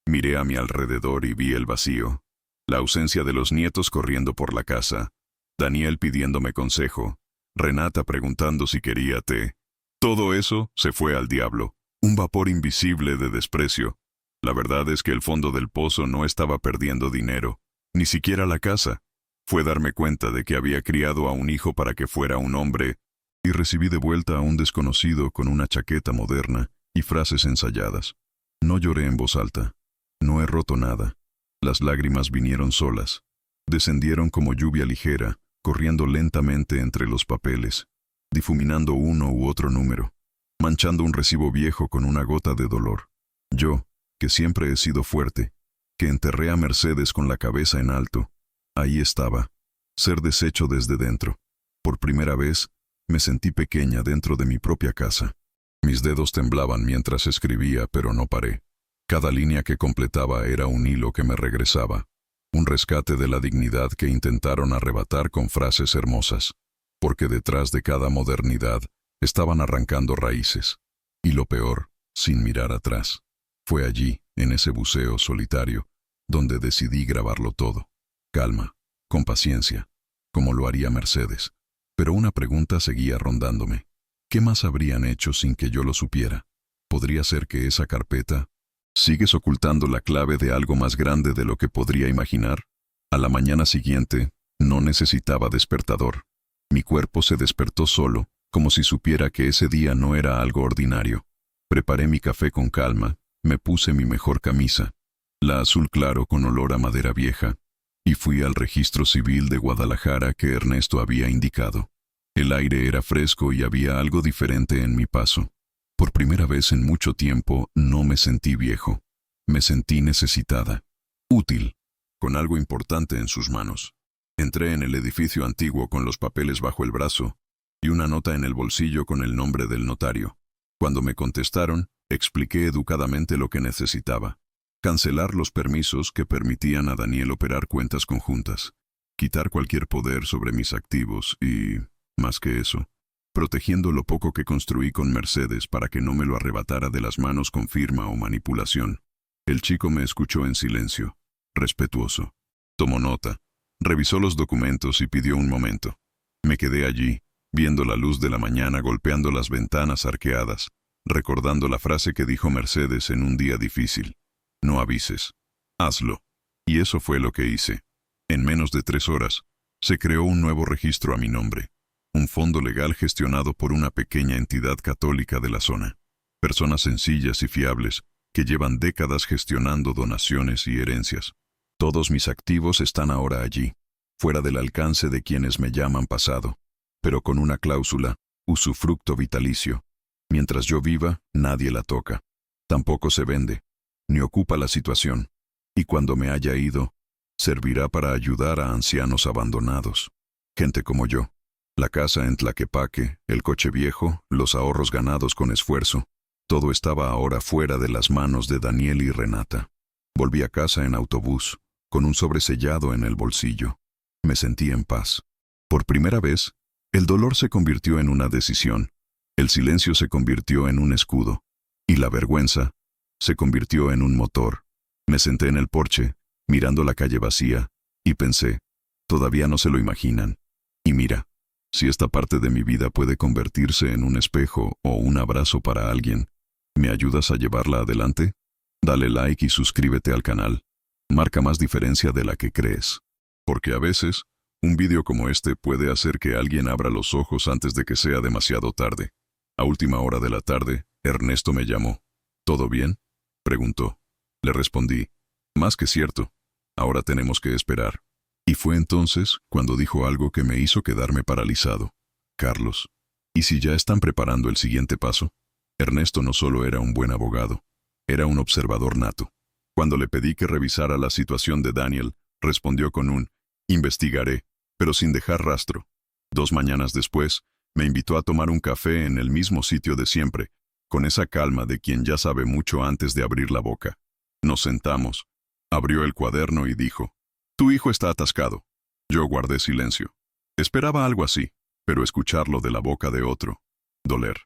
Miré a mi alrededor y vi el vacío, la ausencia de los nietos corriendo por la casa, Daniel pidiéndome consejo, Renata preguntando si quería té. Todo eso se fue al diablo, un vapor invisible de desprecio. La verdad es que el fondo del pozo no estaba perdiendo dinero, ni siquiera la casa. Fue darme cuenta de que había criado a un hijo para que fuera un hombre, y recibí de vuelta a un desconocido con una chaqueta moderna y frases ensayadas. No lloré en voz alta. No he roto nada. Las lágrimas vinieron solas. Descendieron como lluvia ligera, corriendo lentamente entre los papeles, difuminando uno u otro número, manchando un recibo viejo con una gota de dolor. Yo, que siempre he sido fuerte, que enterré a Mercedes con la cabeza en alto, ahí estaba, ser deshecho desde dentro. Por primera vez, me sentí pequeña dentro de mi propia casa. Mis dedos temblaban mientras escribía, pero no paré. Cada línea que completaba era un hilo que me regresaba. Un rescate de la dignidad que intentaron arrebatar con frases hermosas, porque detrás de cada modernidad estaban arrancando raíces. Y lo peor, sin mirar atrás. Fue allí, en ese buceo solitario, donde decidí grabarlo todo. Calma, con paciencia, como lo haría Mercedes. Pero una pregunta seguía rondándome. ¿Qué más habrían hecho sin que yo lo supiera? ¿Podría ser que esa carpeta... ¿Sigues ocultando la clave de algo más grande de lo que podría imaginar? A la mañana siguiente, no necesitaba despertador. Mi cuerpo se despertó solo, como si supiera que ese día no era algo ordinario. Preparé mi café con calma, me puse mi mejor camisa, la azul claro con olor a madera vieja, y fui al registro civil de Guadalajara que Ernesto había indicado. El aire era fresco y había algo diferente en mi paso. Por primera vez en mucho tiempo no me sentí viejo. Me sentí necesitada, útil, con algo importante en sus manos. Entré en el edificio antiguo con los papeles bajo el brazo y una nota en el bolsillo con el nombre del notario. Cuando me contestaron, expliqué educadamente lo que necesitaba. Cancelar los permisos que permitían a Daniel operar cuentas conjuntas, quitar cualquier poder sobre mis activos y, más que eso, protegiendo lo poco que construí con Mercedes para que no me lo arrebatara de las manos con firma o manipulación. El chico me escuchó en silencio, respetuoso. Tomó nota, revisó los documentos y pidió un momento. Me quedé allí, viendo la luz de la mañana golpeando las ventanas arqueadas, recordando la frase que dijo Mercedes en un día difícil. No avises, hazlo. Y eso fue lo que hice. En menos de 3 horas, se creó un nuevo registro a mi nombre. Un fondo legal gestionado por una pequeña entidad católica de la zona. Personas sencillas y fiables que llevan décadas gestionando donaciones y herencias. Todos mis activos están ahora allí, fuera del alcance de quienes me llaman pasado, pero con una cláusula, usufructo vitalicio. Mientras yo viva, nadie la toca. Tampoco se vende, ni ocupa la situación. Y cuando me haya ido, servirá para ayudar a ancianos abandonados. Gente como yo. La casa en Tlaquepaque, el coche viejo, los ahorros ganados con esfuerzo. Todo estaba ahora fuera de las manos de Daniel y Renata. Volví a casa en autobús, con un sobresellado en el bolsillo. Me sentí en paz. Por primera vez, el dolor se convirtió en una decisión. El silencio se convirtió en un escudo. Y la vergüenza se convirtió en un motor. Me senté en el porche, mirando la calle vacía, y pensé, todavía no se lo imaginan. Y mira, si esta parte de mi vida puede convertirse en un espejo o un abrazo para alguien, ¿me ayudas a llevarla adelante? Dale like y suscríbete al canal. Marca más diferencia de la que crees. Porque a veces, un vídeo como este puede hacer que alguien abra los ojos antes de que sea demasiado tarde. A última hora de la tarde, Ernesto me llamó. ¿Todo bien?, preguntó. Le respondí, más que cierto. Ahora tenemos que esperar. Y fue entonces cuando dijo algo que me hizo quedarme paralizado. Carlos, ¿y si ya están preparando el siguiente paso? Ernesto no solo era un buen abogado, era un observador nato. Cuando le pedí que revisara la situación de Daniel, respondió con un investigaré, pero sin dejar rastro. 2 mañanas después, me invitó a tomar un café en el mismo sitio de siempre, con esa calma de quien ya sabe mucho antes de abrir la boca. Nos sentamos. Abrió el cuaderno y dijo, «Tu hijo está atascado». Yo guardé silencio. Esperaba algo así, pero escucharlo de la boca de otro. Doler.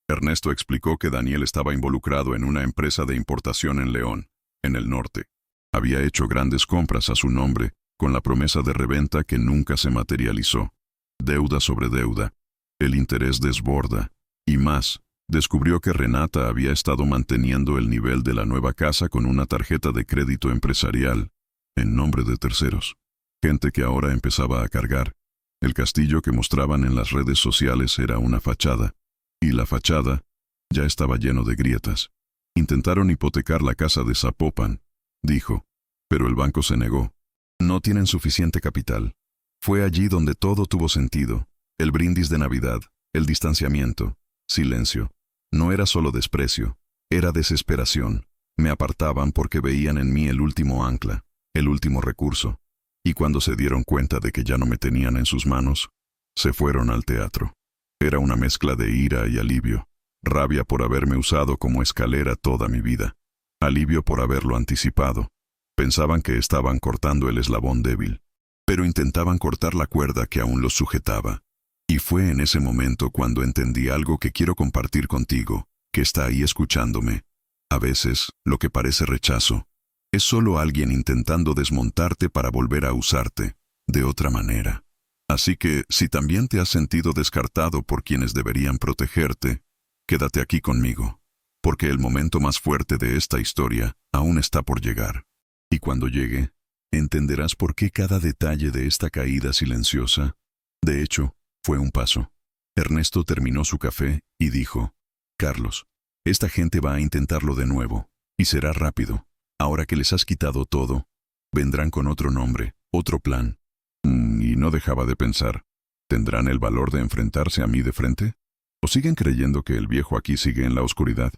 Ernesto explicó que Daniel estaba involucrado en una empresa de importación en León, en el norte. Había hecho grandes compras a su nombre, con la promesa de reventa que nunca se materializó. Deuda sobre deuda. El interés desborda. Y más, descubrió que Renata había estado manteniendo el nivel de la nueva casa con una tarjeta de crédito empresarial, en nombre de terceros. Gente que ahora empezaba a cargar. El castillo que mostraban en las redes sociales era una fachada. Y la fachada ya estaba lleno de grietas. Intentaron hipotecar la casa de Zapopan, dijo, pero el banco se negó. No tienen suficiente capital. Fue allí donde todo tuvo sentido. El brindis de Navidad, el distanciamiento, silencio. No era solo desprecio, era desesperación. Me apartaban porque veían en mí el último ancla, el último recurso. Y cuando se dieron cuenta de que ya no me tenían en sus manos, se fueron al teatro. Era una mezcla de ira y alivio. Rabia por haberme usado como escalera toda mi vida. Alivio por haberlo anticipado. Pensaban que estaban cortando el eslabón débil, pero intentaban cortar la cuerda que aún los sujetaba. Y fue en ese momento cuando entendí algo que quiero compartir contigo, que está ahí escuchándome. A veces, lo que parece rechazo, es solo alguien intentando desmontarte para volver a usarte, de otra manera. Así que, si también te has sentido descartado por quienes deberían protegerte, quédate aquí conmigo, porque el momento más fuerte de esta historia aún está por llegar. Y cuando llegue, entenderás por qué cada detalle de esta caída silenciosa, de hecho, fue un paso. Ernesto terminó su café y dijo: Carlos, esta gente va a intentarlo de nuevo, y será rápido. Ahora que les has quitado todo, vendrán con otro nombre, otro plan. Y no dejaba de pensar, ¿tendrán el valor de enfrentarse a mí de frente? ¿O siguen creyendo que el viejo aquí sigue en la oscuridad?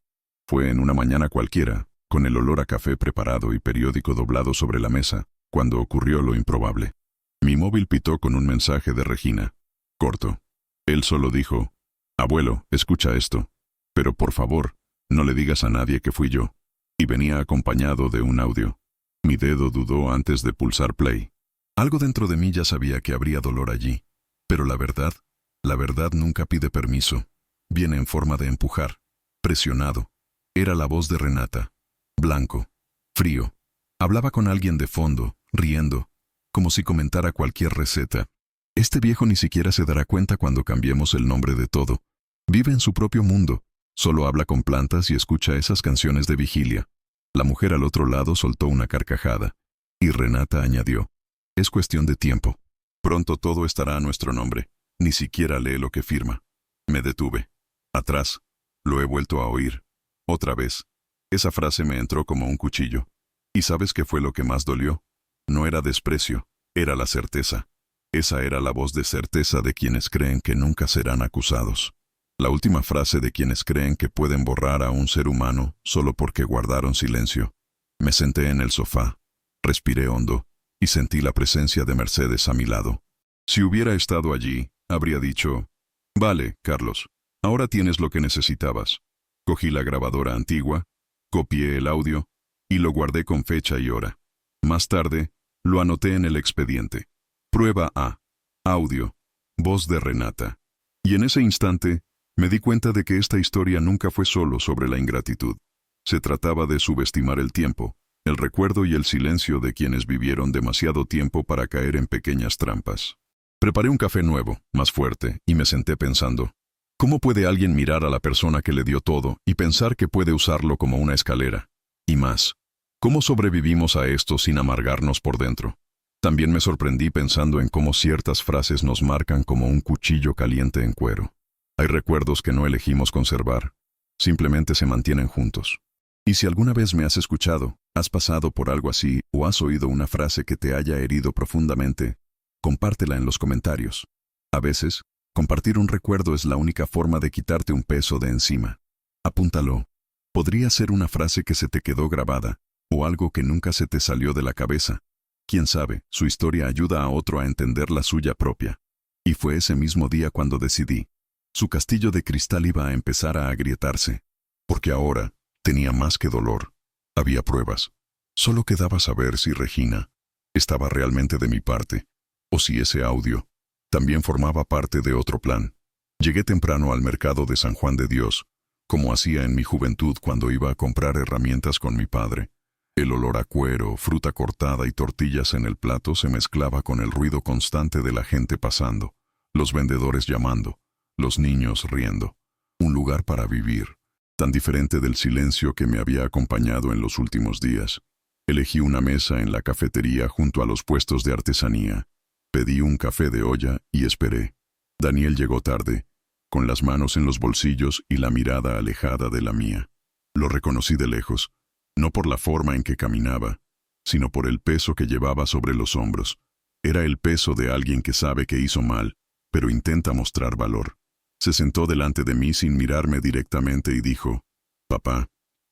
Fue en una mañana cualquiera, con el olor a café preparado y periódico doblado sobre la mesa, cuando ocurrió lo improbable. Mi móvil pitó con un mensaje de Regina. Corto. Él solo dijo: Abuelo, escucha esto. Pero por favor, no le digas a nadie que fui yo. Y venía acompañado de un audio. Mi dedo dudó antes de pulsar play. Algo dentro de mí ya sabía que habría dolor allí. Pero la verdad nunca pide permiso. Viene en forma de empujar. Presionado. Era la voz de Renata. Blanco. Frío. Hablaba con alguien de fondo, riendo, como si comentara cualquier receta. Este viejo ni siquiera se dará cuenta cuando cambiemos el nombre de todo. Vive en su propio mundo. Solo habla con plantas y escucha esas canciones de vigilia. La mujer al otro lado soltó una carcajada. Y Renata añadió: Es cuestión de tiempo. Pronto todo estará a nuestro nombre. Ni siquiera lee lo que firma. Me detuve. Atrás. Lo he vuelto a oír. Otra vez. Esa frase me entró como un cuchillo. ¿Y sabes qué fue lo que más dolió? No era desprecio, era la certeza. Esa era la voz de certeza de quienes creen que nunca serán acusados. La última frase de quienes creen que pueden borrar a un ser humano solo porque guardaron silencio. Me senté en el sofá, respiré hondo, y sentí la presencia de Mercedes a mi lado. Si hubiera estado allí, habría dicho: Vale, Carlos, ahora tienes lo que necesitabas. Cogí la grabadora antigua, copié el audio, y lo guardé con fecha y hora. Más tarde, lo anoté en el expediente. Prueba A. Audio. Voz de Renata. Y en ese instante, me di cuenta de que esta historia nunca fue solo sobre la ingratitud. Se trataba de subestimar el tiempo, el recuerdo y el silencio de quienes vivieron demasiado tiempo para caer en pequeñas trampas. Preparé un café nuevo, más fuerte, y me senté pensando: ¿cómo puede alguien mirar a la persona que le dio todo y pensar que puede usarlo como una escalera? Y más, ¿cómo sobrevivimos a esto sin amargarnos por dentro? También me sorprendí pensando en cómo ciertas frases nos marcan como un cuchillo caliente en cuero. Hay recuerdos que no elegimos conservar, simplemente se mantienen juntos. Y si alguna vez me has escuchado, has pasado por algo así o has oído una frase que te haya herido profundamente, compártela en los comentarios. A veces, compartir un recuerdo es la única forma de quitarte un peso de encima. Apúntalo. Podría ser una frase que se te quedó grabada, o algo que nunca se te salió de la cabeza. Quién sabe, su historia ayuda a otro a entender la suya propia. Y fue ese mismo día cuando decidí. Su castillo de cristal iba a empezar a agrietarse. Porque ahora, tenía más que dolor. Había pruebas. Solo quedaba saber si Regina estaba realmente de mi parte, o si ese audio también formaba parte de otro plan. Llegué temprano al mercado de San Juan de Dios, como hacía en mi juventud cuando iba a comprar herramientas con mi padre. El olor a cuero, fruta cortada y tortillas en el plato se mezclaba con el ruido constante de la gente pasando, los vendedores llamando, los niños riendo. Un lugar para vivir, tan diferente del silencio que me había acompañado en los últimos días. Elegí una mesa en la cafetería junto a los puestos de artesanía. Pedí un café de olla y esperé. Daniel llegó tarde, con las manos en los bolsillos y la mirada alejada de la mía. Lo reconocí de lejos, no por la forma en que caminaba, sino por el peso que llevaba sobre los hombros. Era el peso de alguien que sabe que hizo mal, pero intenta mostrar valor. Se sentó delante de mí sin mirarme directamente y dijo: «Papá,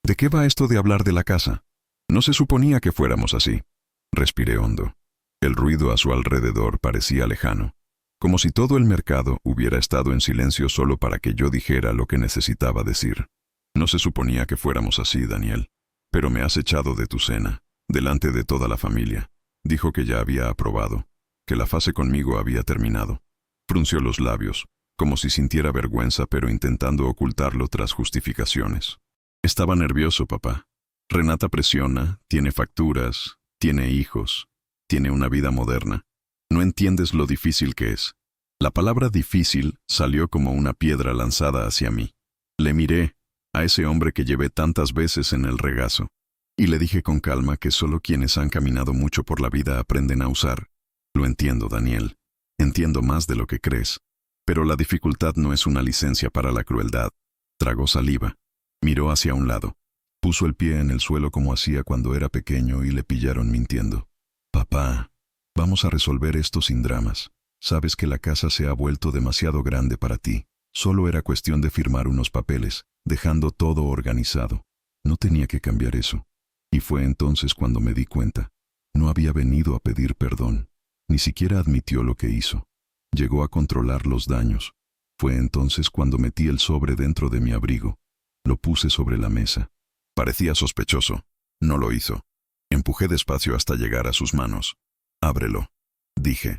¿de qué va esto de hablar de la casa? No se suponía que fuéramos así». Respiré hondo. El ruido a su alrededor parecía lejano, como si todo el mercado hubiera estado en silencio solo para que yo dijera lo que necesitaba decir. «No se suponía que fuéramos así, Daniel, pero me has echado de tu cena. delante de toda la familia. Dijo que ya había aprobado, que la fase conmigo había terminado. Frunció los labios, como si sintiera vergüenza, pero intentando ocultarlo tras justificaciones. Estaba nervioso, papá. Renata presiona, tiene facturas, tiene hijos, tiene una vida moderna. No entiendes lo difícil que es. La palabra difícil salió como una piedra lanzada hacia mí. Le miré, a ese hombre que llevé tantas veces en el regazo, y le dije con calma que solo quienes han caminado mucho por la vida aprenden a usar. Lo entiendo, Daniel. Entiendo más de lo que crees. Pero la dificultad no es una licencia para la crueldad. Tragó saliva. Miró hacia un lado. Puso el pie en el suelo como hacía cuando era pequeño y le pillaron mintiendo. Papá, vamos a resolver esto sin dramas. Sabes que la casa se ha vuelto demasiado grande para ti. Solo era cuestión de firmar unos papeles, dejando todo organizado. No tenía que cambiar eso. Y fue entonces cuando me di cuenta. No había venido a pedir perdón. Ni siquiera admitió lo que hizo. Llegó a controlar los daños. Fue entonces cuando metí el sobre dentro de mi abrigo. Lo puse sobre la mesa. Parecía sospechoso. No lo hizo. Empujé despacio hasta llegar a sus manos. Ábrelo, dije.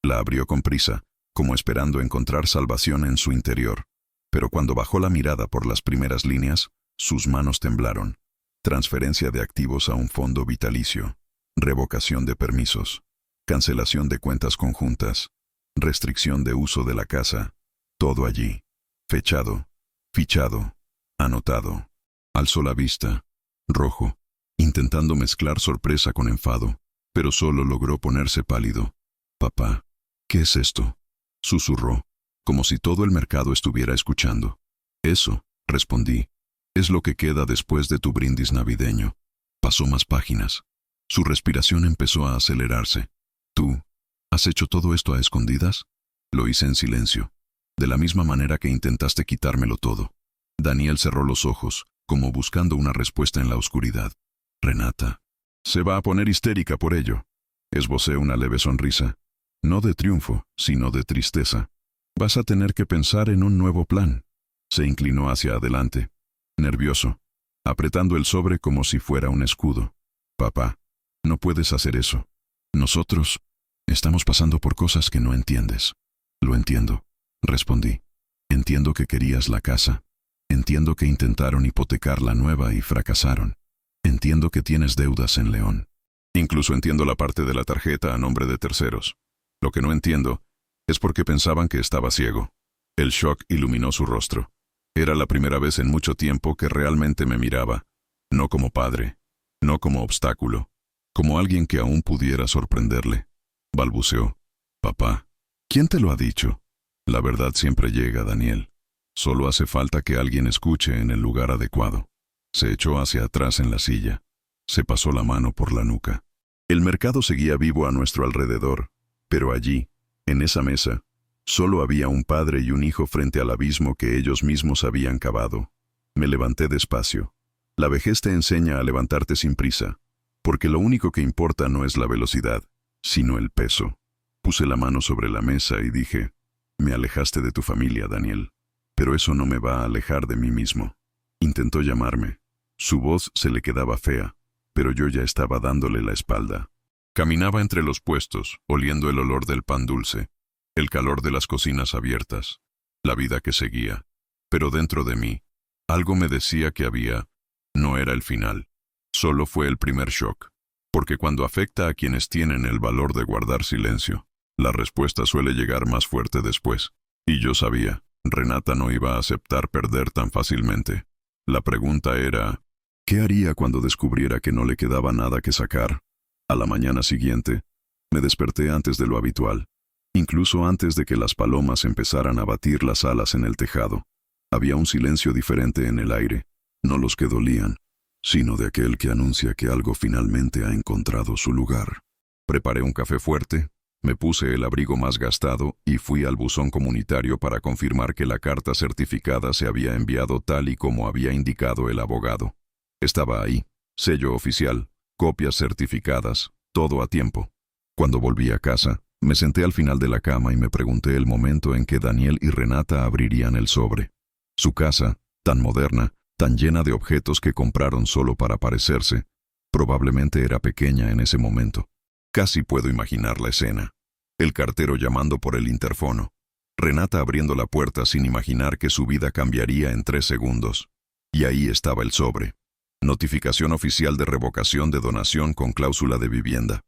La abrió con prisa, como esperando encontrar salvación en su interior. Pero cuando bajó la mirada por las primeras líneas, sus manos temblaron. Transferencia de activos a un fondo vitalicio. Revocación de permisos. Cancelación de cuentas conjuntas. Restricción de uso de la casa. Todo allí. Fechado. Fichado. Anotado. Alzó la vista. Rojo. Intentando mezclar sorpresa con enfado, pero solo logró ponerse pálido. Papá, ¿qué es esto? Susurró, como si todo el mercado estuviera escuchando. Eso, respondí, es lo que queda después de tu brindis navideño. Pasó más páginas. Su respiración empezó a acelerarse. ¿Tú has hecho todo esto a escondidas? Lo hice en silencio, de la misma manera que intentaste quitármelo todo. Daniel cerró los ojos, como buscando una respuesta en la oscuridad. Renata. Se va a poner histérica por ello. Esbocé una leve sonrisa. No de triunfo, sino de tristeza. Vas a tener que pensar en un nuevo plan. Se inclinó hacia adelante, nervioso, apretando el sobre como si fuera un escudo. Papá, no puedes hacer eso. Nosotros estamos pasando por cosas que no entiendes. Lo entiendo, respondí. Entiendo que querías la casa. Entiendo que intentaron hipotecar la nueva y fracasaron. Entiendo que tienes deudas en León. Incluso entiendo la parte de la tarjeta a nombre de terceros. Lo que no entiendo es por qué pensaban que estaba ciego. El shock iluminó su rostro. Era la primera vez en mucho tiempo que realmente me miraba, no como padre, no como obstáculo, como alguien que aún pudiera sorprenderle. Balbuceó. Papá, ¿quién te lo ha dicho? La verdad siempre llega, Daniel. Solo hace falta que alguien escuche en el lugar adecuado. Se echó hacia atrás en la silla. Se pasó la mano por la nuca. El mercado seguía vivo a nuestro alrededor, pero allí, en esa mesa, solo había un padre y un hijo frente al abismo que ellos mismos habían cavado. Me levanté despacio. La vejez te enseña a levantarte sin prisa, porque lo único que importa no es la velocidad, sino el peso. Puse la mano sobre la mesa y dije, me alejaste de tu familia, Daniel, pero eso no me va a alejar de mí mismo. Intentó llamarme. Su voz se le quedaba fea, pero yo ya estaba dándole la espalda. Caminaba entre los puestos, oliendo el olor del pan dulce, el calor de las cocinas abiertas, la vida que seguía. Pero dentro de mí, algo me decía que no era el final. Solo fue el primer shock. Porque cuando afecta a quienes tienen el valor de guardar silencio, la respuesta suele llegar más fuerte después. Y yo sabía, Renata no iba a aceptar perder tan fácilmente. La pregunta era, ¿qué haría cuando descubriera que no le quedaba nada que sacar? A la mañana siguiente, me desperté antes de lo habitual, incluso antes de que las palomas empezaran a batir las alas en el tejado. Había un silencio diferente en el aire, no los que dolían, sino de aquel que anuncia que algo finalmente ha encontrado su lugar. Preparé un café fuerte, me puse el abrigo más gastado y fui al buzón comunitario para confirmar que la carta certificada se había enviado tal y como había indicado el abogado. Estaba ahí, sello oficial, copias certificadas, todo a tiempo. Cuando volví a casa, me senté al final de la cama y me pregunté el momento en que Daniel y Renata abrirían el sobre. Su casa, tan moderna, tan llena de objetos que compraron solo para parecerse, Probablemente era pequeña en ese momento. Casi puedo imaginar la escena. El cartero llamando por el interfono. Renata abriendo la puerta sin imaginar que su vida cambiaría en 3 segundos. Y ahí estaba el sobre. Notificación oficial de revocación de donación con cláusula de vivienda.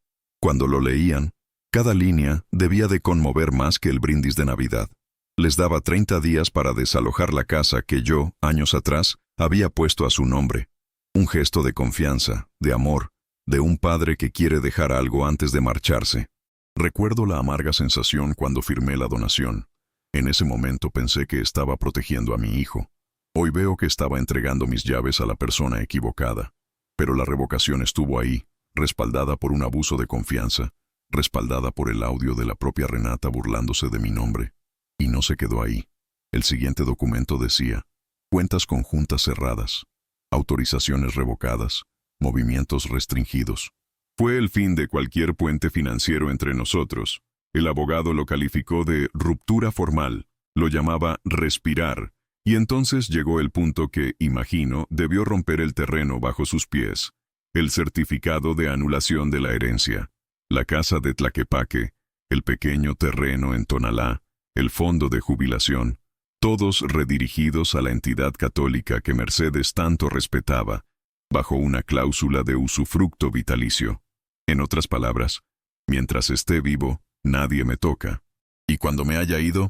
Cuando lo leían, cada línea debía de conmover más que el brindis de Navidad. Les daba 30 días para desalojar la casa que yo, años atrás, había puesto a su nombre. Un gesto de confianza, de amor, de un padre que quiere dejar algo antes de marcharse. Recuerdo la amarga sensación cuando firmé la donación. En ese momento pensé que estaba protegiendo a mi hijo. Hoy veo que estaba entregando mis llaves a la persona equivocada. Pero la revocación estuvo ahí, respaldada por un abuso de confianza, respaldada por el audio de la propia Renata burlándose de mi nombre. Y no se quedó ahí. El siguiente documento decía: cuentas conjuntas cerradas, autorizaciones revocadas, movimientos restringidos. Fue el fin de cualquier puente financiero entre nosotros. El abogado lo calificó de ruptura formal, lo llamaba respirar, y entonces llegó el punto que, imagino, debió romper el terreno bajo sus pies. El certificado de anulación de la herencia, la casa de Tlaquepaque, el pequeño terreno en Tonalá, el fondo de jubilación, todos redirigidos a la entidad católica que Mercedes tanto respetaba, bajo una cláusula de usufructo vitalicio. En otras palabras, mientras esté vivo, nadie me toca. Y cuando me haya ido,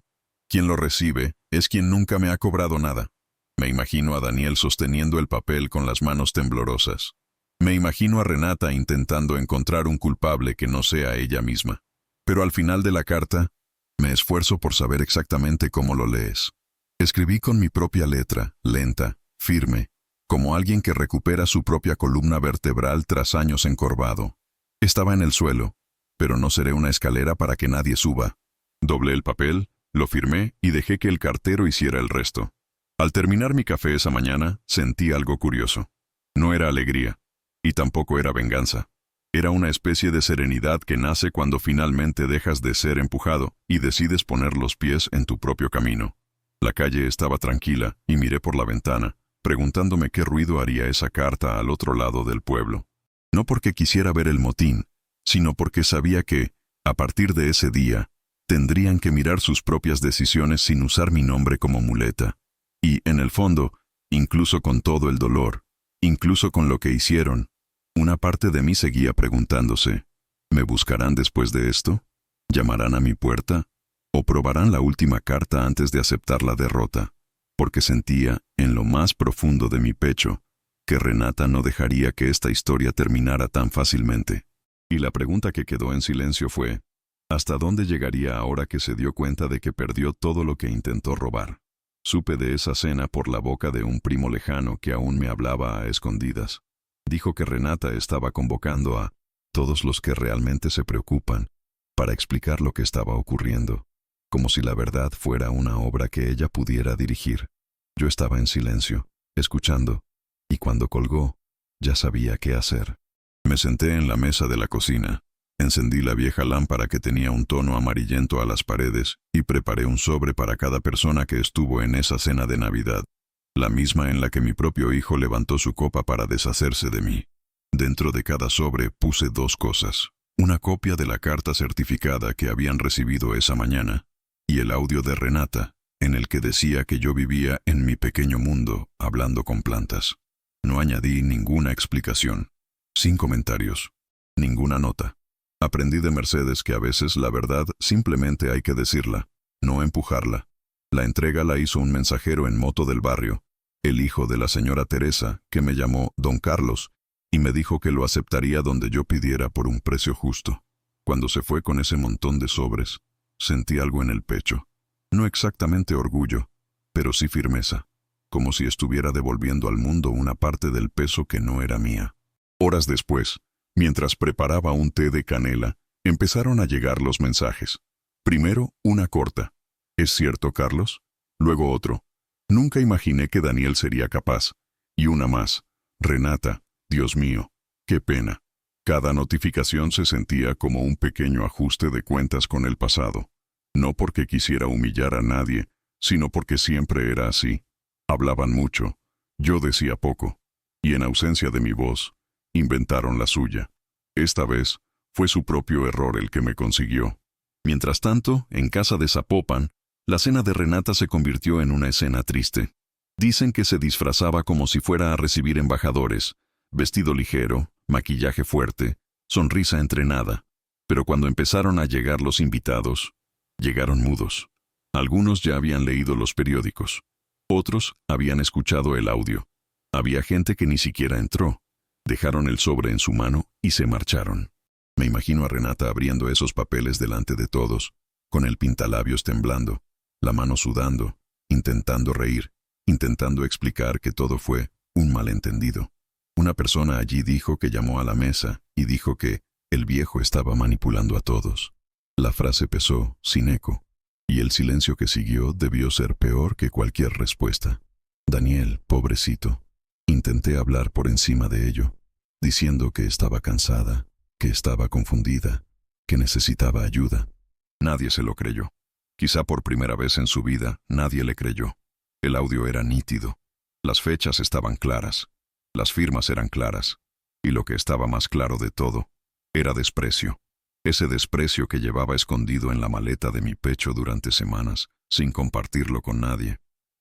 quien lo recibe es quien nunca me ha cobrado nada. Me imagino a Daniel sosteniendo el papel con las manos temblorosas. Me imagino a Renata intentando encontrar un culpable que no sea ella misma. Pero al final de la carta, me esfuerzo por saber exactamente cómo lo lees. Escribí con mi propia letra, lenta, firme, como alguien que recupera su propia columna vertebral tras años encorvado. Estaba en el suelo, pero no seré una escalera para que nadie suba. Doblé el papel, lo firmé y dejé que el cartero hiciera el resto. Al terminar mi café esa mañana, sentí algo curioso. No era alegría, y tampoco era venganza. Era una especie de serenidad que nace cuando finalmente dejas de ser empujado y decides poner los pies en tu propio camino. La calle estaba tranquila y miré por la ventana, preguntándome qué ruido haría esa carta al otro lado del pueblo. No porque quisiera ver el motín, sino porque sabía que, a partir de ese día, tendrían que mirar sus propias decisiones sin usar mi nombre como muleta. Y, en el fondo, incluso con todo el dolor, incluso con lo que hicieron, una parte de mí seguía preguntándose: ¿me buscarán después de esto? ¿Llamarán a mi puerta? ¿O probarán la última carta antes de aceptar la derrota? Porque sentía, en lo más profundo de mi pecho, que Renata no dejaría que esta historia terminara tan fácilmente. Y la pregunta que quedó en silencio fue: ¿hasta dónde llegaría ahora que se dio cuenta de que perdió todo lo que intentó robar? Supe de esa cena por la boca de un primo lejano que aún me hablaba a escondidas. Dijo que Renata estaba convocando a todos los que realmente se preocupan para explicar lo que estaba ocurriendo, como si la verdad fuera una obra que ella pudiera dirigir. Yo estaba en silencio, escuchando, y cuando colgó, ya sabía qué hacer. Me senté en la mesa de la cocina, encendí la vieja lámpara que tenía un tono amarillento a las paredes y preparé un sobre para cada persona que estuvo en esa cena de Navidad, la misma en la que mi propio hijo levantó su copa para deshacerse de mí. Dentro de cada sobre puse 2 cosas: una copia de la carta certificada que habían recibido esa mañana y el audio de Renata, en el que decía que yo vivía en mi pequeño mundo hablando con plantas. No añadí ninguna explicación, sin comentarios, ninguna nota. Aprendí de Mercedes que a veces la verdad simplemente hay que decirla, no empujarla. La entrega la hizo un mensajero en moto del barrio, el hijo de la señora Teresa, que me llamó Don Carlos, y me dijo que lo aceptaría donde yo pidiera por un precio justo. Cuando se fue con ese montón de sobres, sentí algo en el pecho. No exactamente orgullo, pero sí firmeza, como si estuviera devolviendo al mundo una parte del peso que no era mía. Horas después, mientras preparaba un té de canela, empezaron a llegar los mensajes. Primero, una corta: ¿es cierto, Carlos? Luego otro: nunca imaginé que Daniel sería capaz. Y una más: Renata, Dios mío, qué pena. Cada notificación se sentía como un pequeño ajuste de cuentas con el pasado. No porque quisiera humillar a nadie, sino porque siempre era así. Hablaban mucho, yo decía poco, y en ausencia de mi voz, inventaron la suya. Esta vez, fue su propio error el que me consiguió. Mientras tanto, en casa de Zapopan, la cena de Renata se convirtió en una escena triste. Dicen que se disfrazaba como si fuera a recibir embajadores, vestido ligero, maquillaje fuerte, sonrisa entrenada. Pero cuando empezaron a llegar los invitados, llegaron mudos. Algunos ya habían leído los periódicos. Otros habían escuchado el audio. Había gente que ni siquiera entró. Dejaron el sobre en su mano y se marcharon. Me imagino a Renata abriendo esos papeles delante de todos, con el pintalabios temblando, la mano sudando, intentando reír, intentando explicar que todo fue un malentendido. Una persona allí dijo que llamó a la mesa y dijo que el viejo estaba manipulando a todos. La frase pesó sin eco, y el silencio que siguió debió ser peor que cualquier respuesta. Daniel, pobrecito. Intenté hablar por encima de ello, diciendo que estaba cansada, que estaba confundida, que necesitaba ayuda. Nadie se lo creyó. Quizá por primera vez en su vida, nadie le creyó. El audio era nítido. Las fechas estaban claras. Las firmas eran claras. Y lo que estaba más claro de todo, era desprecio. Ese desprecio que llevaba escondido en la maleta de mi pecho durante semanas, sin compartirlo con nadie.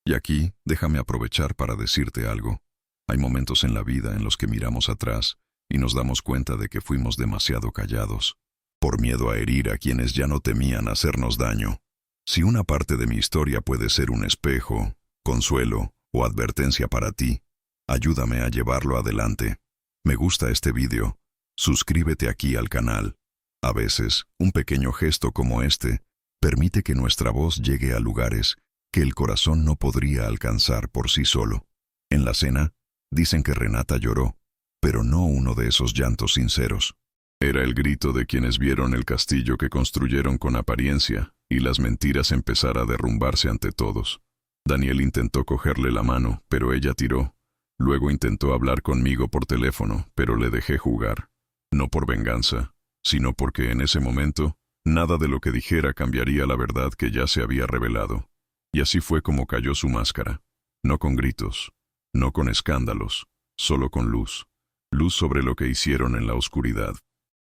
Y aquí, déjame aprovechar para decirte algo. Hay momentos en la vida en los que miramos atrás y nos damos cuenta de que fuimos demasiado callados, por miedo a herir a quienes ya no temían hacernos daño. Si una parte de mi historia puede ser un espejo, consuelo o advertencia para ti, ayúdame a llevarlo adelante. Me gusta este vídeo. Suscríbete aquí al canal. A veces, un pequeño gesto como este permite que nuestra voz llegue a lugares que el corazón no podría alcanzar por sí solo. En la cena, dicen que Renata lloró, pero no uno de esos llantos sinceros. Era el grito de quienes vieron el castillo que construyeron con apariencia y las mentiras empezar a derrumbarse ante todos. Daniel intentó cogerle la mano, pero ella tiró. Luego intentó hablar conmigo por teléfono, pero le dejé jugar. No por venganza, sino porque en ese momento, nada de lo que dijera cambiaría la verdad que ya se había revelado. Y así fue como cayó su máscara. No con gritos, no con escándalos, solo con luz. Luz sobre lo que hicieron en la oscuridad.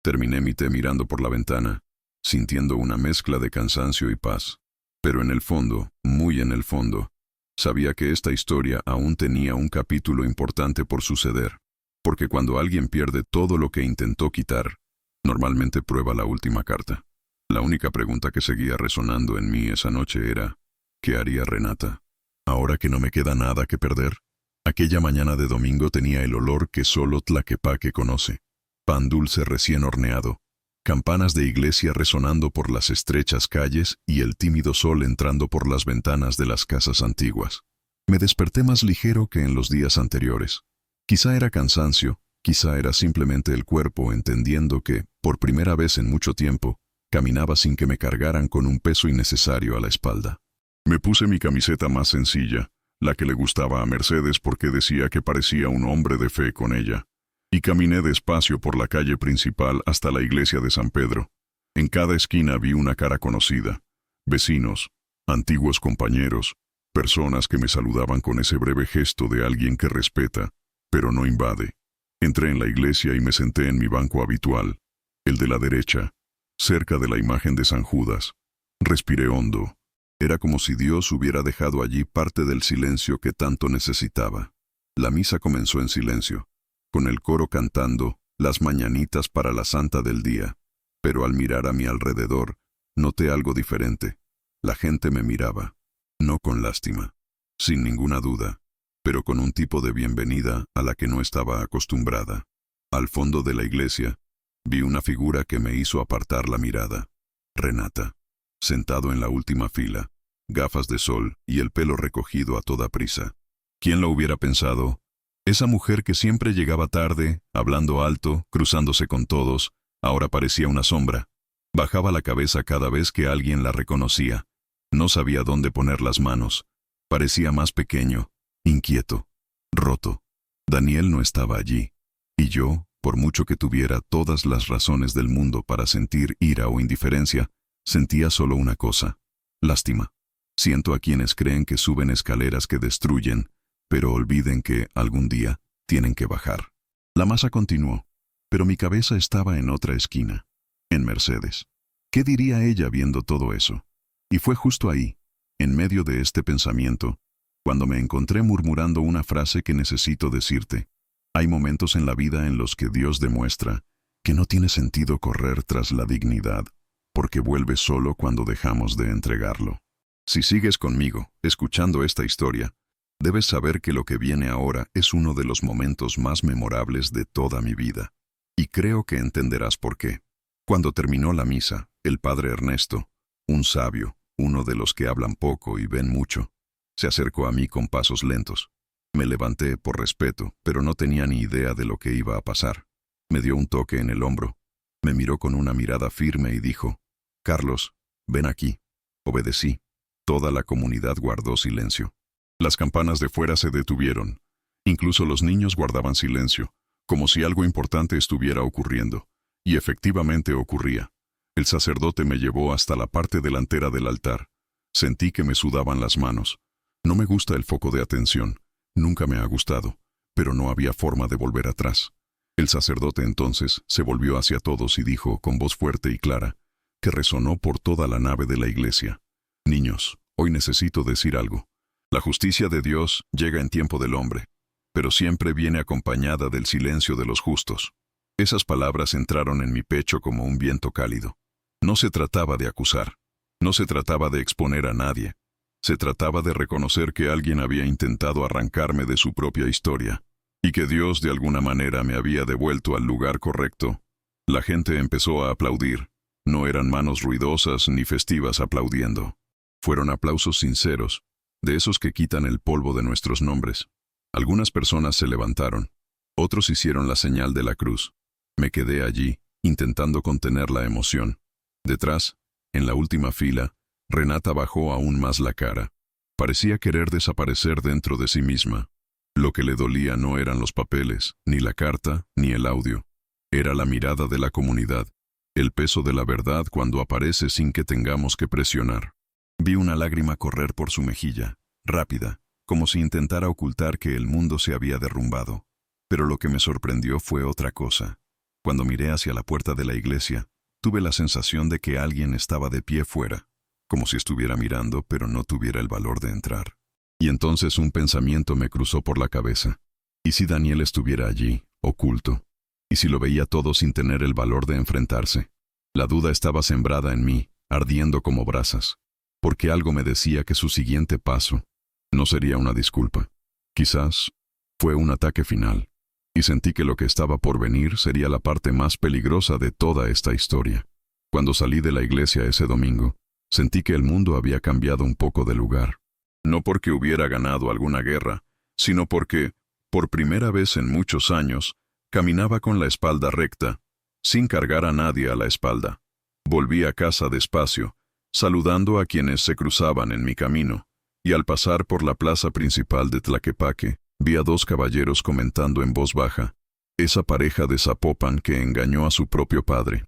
Terminé mi té mirando por la ventana, sintiendo una mezcla de cansancio y paz. Pero en el fondo, muy en el fondo, sabía que esta historia aún tenía un capítulo importante por suceder. Porque cuando alguien pierde todo lo que intentó quitar, normalmente prueba la última carta. La única pregunta que seguía resonando en mí esa noche era, ¿qué haría Renata? Ahora que no me queda nada que perder. Aquella mañana de domingo tenía el olor que solo Tlaquepaque conoce. Pan dulce recién horneado, campanas de iglesia resonando por las estrechas calles y el tímido sol entrando por las ventanas de las casas antiguas. Me desperté más ligero que en los días anteriores. Quizá era cansancio, quizá era simplemente el cuerpo entendiendo que, por primera vez en mucho tiempo, caminaba sin que me cargaran con un peso innecesario a la espalda. Me puse mi camiseta más sencilla, la que le gustaba a Mercedes porque decía que parecía un hombre de fe con ella, y caminé despacio por la calle principal hasta la iglesia de San Pedro. En cada esquina vi una cara conocida, vecinos, antiguos compañeros, personas que me saludaban con ese breve gesto de alguien que respeta, pero no invade. Entré en la iglesia y me senté en mi banco habitual, el de la derecha, cerca de la imagen de San Judas. Respiré hondo. Era como si Dios hubiera dejado allí parte del silencio que tanto necesitaba. La misa comenzó en silencio, con el coro cantando las mañanitas para la santa del día. Pero al mirar a mi alrededor, noté algo diferente. La gente me miraba, no con lástima, sin ninguna duda, pero con un tipo de bienvenida a la que no estaba acostumbrada. Al fondo de la iglesia, vi una figura que me hizo apartar la mirada. Renata, sentado en la última fila, gafas de sol y el pelo recogido a toda prisa. ¿Quién lo hubiera pensado? Esa mujer que siempre llegaba tarde, hablando alto, cruzándose con todos, ahora parecía una sombra. Bajaba la cabeza cada vez que alguien la reconocía. No sabía dónde poner las manos. Parecía más pequeño, inquieto, roto. Daniel no estaba allí. Y yo, por mucho que tuviera todas las razones del mundo para sentir ira o indiferencia, sentía solo una cosa: lástima. Siento a quienes creen que suben escaleras que destruyen, pero olviden que, algún día, tienen que bajar. La masa continuó, pero mi cabeza estaba en otra esquina, en Mercedes. ¿Qué diría ella viendo todo eso? Y fue justo ahí, en medio de este pensamiento, cuando me encontré murmurando una frase que necesito decirte. Hay momentos en la vida en los que Dios demuestra que no tiene sentido correr tras la dignidad, porque vuelve solo cuando dejamos de entregarlo. Si sigues conmigo, escuchando esta historia, debes saber que lo que viene ahora es uno de los momentos más memorables de toda mi vida. Y creo que entenderás por qué. Cuando terminó la misa, el padre Ernesto, un sabio, uno de los que hablan poco y ven mucho, se acercó a mí con pasos lentos. Me levanté por respeto, pero no tenía ni idea de lo que iba a pasar. Me dio un toque en el hombro, me miró con una mirada firme y dijo: «Carlos, ven aquí». Obedecí. Toda la comunidad guardó silencio. Las campanas de fuera se detuvieron. Incluso los niños guardaban silencio, como si algo importante estuviera ocurriendo. Y efectivamente ocurría. El sacerdote me llevó hasta la parte delantera del altar. Sentí que me sudaban las manos. No me gusta el foco de atención. Nunca me ha gustado, pero no había forma de volver atrás. El sacerdote entonces se volvió hacia todos y dijo con voz fuerte y clara, que resonó por toda la nave de la iglesia: «Niños, hoy necesito decir algo. La justicia de Dios llega en tiempo del hombre, pero siempre viene acompañada del silencio de los justos». Esas palabras entraron en mi pecho como un viento cálido. No se trataba de acusar, no se trataba de exponer a nadie. Se trataba de reconocer que alguien había intentado arrancarme de su propia historia, y que Dios de alguna manera me había devuelto al lugar correcto. La gente empezó a aplaudir. No eran manos ruidosas ni festivas aplaudiendo. Fueron aplausos sinceros, de esos que quitan el polvo de nuestros nombres. Algunas personas se levantaron, otros hicieron la señal de la cruz. Me quedé allí, intentando contener la emoción. Detrás, en la última fila, Renata bajó aún más la cara. Parecía querer desaparecer dentro de sí misma. Lo que le dolía no eran los papeles, ni la carta, ni el audio. Era la mirada de la comunidad, el peso de la verdad cuando aparece sin que tengamos que presionar. Vi una lágrima correr por su mejilla, rápida, como si intentara ocultar que el mundo se había derrumbado. Pero lo que me sorprendió fue otra cosa. Cuando miré hacia la puerta de la iglesia, tuve la sensación de que alguien estaba de pie fuera, como si estuviera mirando pero no tuviera el valor de entrar. Y entonces un pensamiento me cruzó por la cabeza. ¿Y si Daniel estuviera allí, oculto? ¿Y si lo veía todo sin tener el valor de enfrentarse? La duda estaba sembrada en mí, ardiendo como brasas, porque algo me decía que su siguiente paso no sería una disculpa. Quizás fue un ataque final, y sentí que lo que estaba por venir sería la parte más peligrosa de toda esta historia. Cuando salí de la iglesia ese domingo, sentí que el mundo había cambiado un poco de lugar. No porque hubiera ganado alguna guerra, sino porque, por primera vez en muchos años, caminaba con la espalda recta, sin cargar a nadie a la espalda. Volví a casa despacio, saludando a quienes se cruzaban en mi camino, y al pasar por la plaza principal de Tlaquepaque, vi a dos caballeros comentando en voz baja: «Esa pareja de Zapopan que engañó a su propio padre».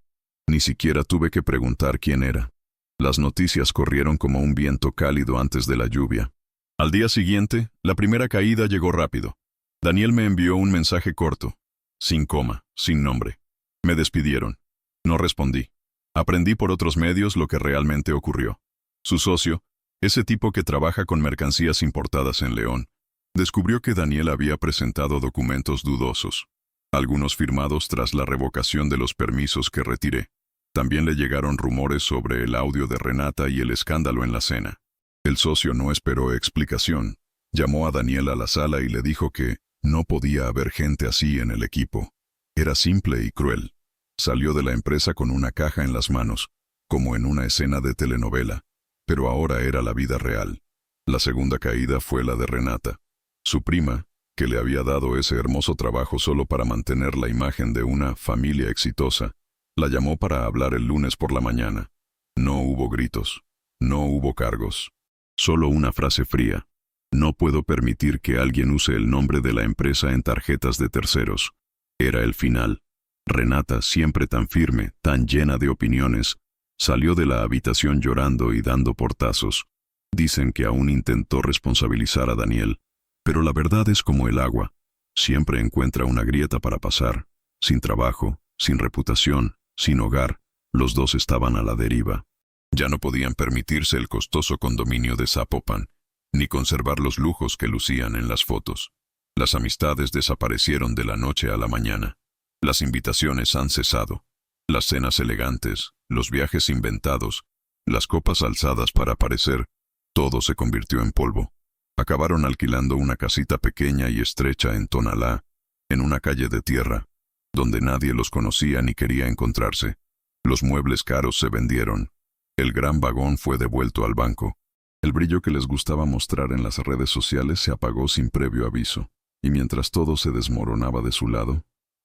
Ni siquiera tuve que preguntar quién era. Las noticias corrieron como un viento cálido antes de la lluvia. Al día siguiente, la primera caída llegó rápido. Daniel me envió un mensaje corto, sin coma, sin nombre. Me despidieron. No respondí. Aprendí por otros medios lo que realmente ocurrió. Su socio, ese tipo que trabaja con mercancías importadas en León, descubrió que Daniel había presentado documentos dudosos, algunos firmados tras la revocación de los permisos que retiré. También le llegaron rumores sobre el audio de Renata y el escándalo en la cena. El socio no esperó explicación. Llamó a Daniel a la sala y le dijo que no podía haber gente así en el equipo. Era simple y cruel. Salió de la empresa con una caja en las manos, como en una escena de telenovela, pero ahora era la vida real. La segunda caída fue la de Renata. Su prima, que le había dado ese hermoso trabajo solo para mantener la imagen de una familia exitosa, la llamó para hablar el lunes por la mañana. No hubo gritos, no hubo cargos, solo una frase fría: «No puedo permitir que alguien use el nombre de la empresa en tarjetas de terceros». Era el final. Renata, siempre tan firme, tan llena de opiniones, salió de la habitación llorando y dando portazos. Dicen que aún intentó responsabilizar a Daniel, pero la verdad es como el agua. Siempre encuentra una grieta para pasar. Sin trabajo, sin reputación, sin hogar, los dos estaban a la deriva. Ya no podían permitirse el costoso condominio de Zapopan, ni conservar los lujos que lucían en las fotos. Las amistades desaparecieron de la noche a la mañana. Las invitaciones han cesado. Las cenas elegantes, los viajes inventados, las copas alzadas para aparecer, todo se convirtió en polvo. Acabaron alquilando una casita pequeña y estrecha en Tonalá, en una calle de tierra, donde nadie los conocía ni quería encontrarse. Los muebles caros se vendieron. El gran vagón fue devuelto al banco. El brillo que les gustaba mostrar en las redes sociales se apagó sin previo aviso, y mientras todo se desmoronaba de su lado,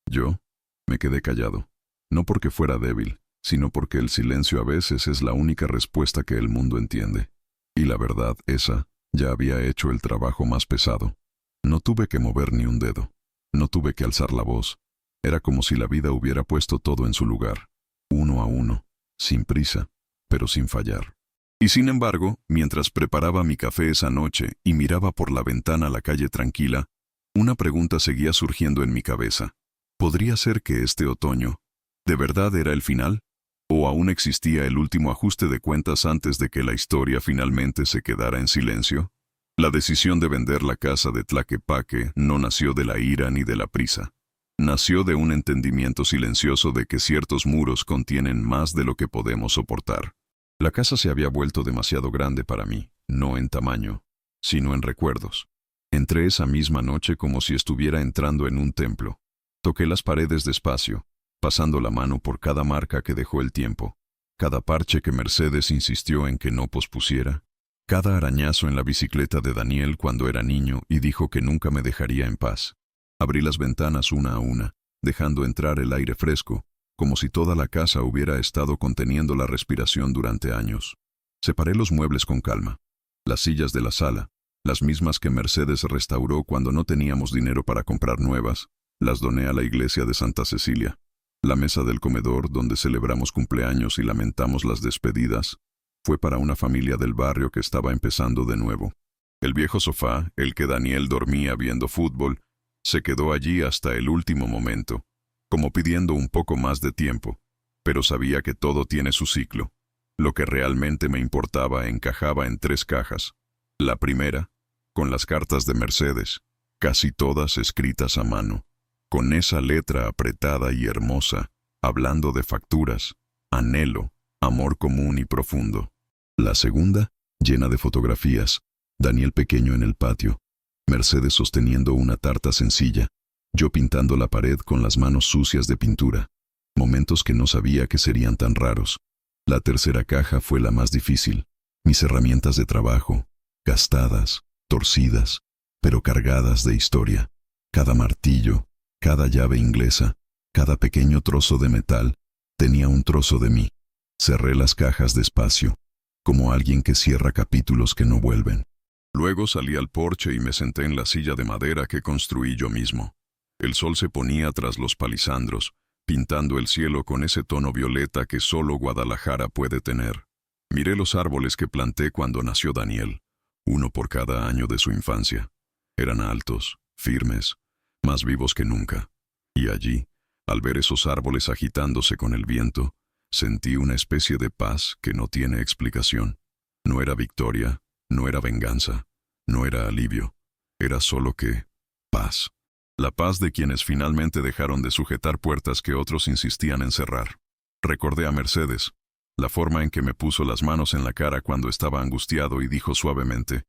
yo me quedé callado. No porque fuera débil, sino porque el silencio a veces es la única respuesta que el mundo entiende. Y la verdad, esa ya había hecho el trabajo más pesado. No tuve que mover ni un dedo. No tuve que alzar la voz. Era como si la vida hubiera puesto todo en su lugar, uno a uno, sin prisa, pero sin fallar. Y sin embargo, mientras preparaba mi café esa noche y miraba por la ventana la calle tranquila, una pregunta seguía surgiendo en mi cabeza. ¿Podría ser que este otoño, de verdad era el final? ¿O aún existía el último ajuste de cuentas antes de que la historia finalmente se quedara en silencio? La decisión de vender la casa de Tlaquepaque no nació de la ira ni de la prisa. Nació de un entendimiento silencioso de que ciertos muros contienen más de lo que podemos soportar. La casa se había vuelto demasiado grande para mí, no en tamaño, sino en recuerdos. Entré esa misma noche como si estuviera entrando en un templo. Toqué las paredes despacio, pasando la mano por cada marca que dejó el tiempo, cada parche que Mercedes insistió en que no pospusiera, cada arañazo en la bicicleta de Daniel cuando era niño y dijo que nunca me dejaría en paz. Abrí las ventanas una a una, dejando entrar el aire fresco, como si toda la casa hubiera estado conteniendo la respiración durante años. Separé los muebles con calma. Las sillas de la sala, las mismas que Mercedes restauró cuando no teníamos dinero para comprar nuevas, las doné a la iglesia de Santa Cecilia. La mesa del comedor, donde celebramos cumpleaños y lamentamos las despedidas, fue para una familia del barrio que estaba empezando de nuevo. El viejo sofá, el que Daniel dormía viendo fútbol, se quedó allí hasta el último momento, como pidiendo un poco más de tiempo, pero sabía que todo tiene su ciclo. Lo que realmente me importaba encajaba en 3 cajas. La primera, con las cartas de Mercedes, casi todas escritas a mano, con esa letra apretada y hermosa, hablando de facturas, anhelo, amor común y profundo. La segunda, llena de fotografías, Daniel pequeño en el patio, Mercedes sosteniendo una tarta sencilla, yo pintando la pared con las manos sucias de pintura. Momentos que no sabía que serían tan raros. La tercera caja fue la más difícil. Mis herramientas de trabajo, gastadas, torcidas, pero cargadas de historia. Cada martillo, cada llave inglesa, cada pequeño trozo de metal, tenía un trozo de mí. Cerré las cajas despacio, como alguien que cierra capítulos que no vuelven. Luego salí al porche y me senté en la silla de madera que construí yo mismo. El sol se ponía tras los palisandros, pintando el cielo con ese tono violeta que solo Guadalajara puede tener. Miré los árboles que planté cuando nació Daniel, uno por cada año de su infancia. Eran altos, firmes, más vivos que nunca. Y allí, al ver esos árboles agitándose con el viento, sentí una especie de paz que no tiene explicación. No era victoria, no era venganza, no era alivio, era solo que paz. La paz de quienes finalmente dejaron de sujetar puertas que otros insistían en cerrar. Recordé a Mercedes, la forma en que me puso las manos en la cara cuando estaba angustiado y dijo suavemente: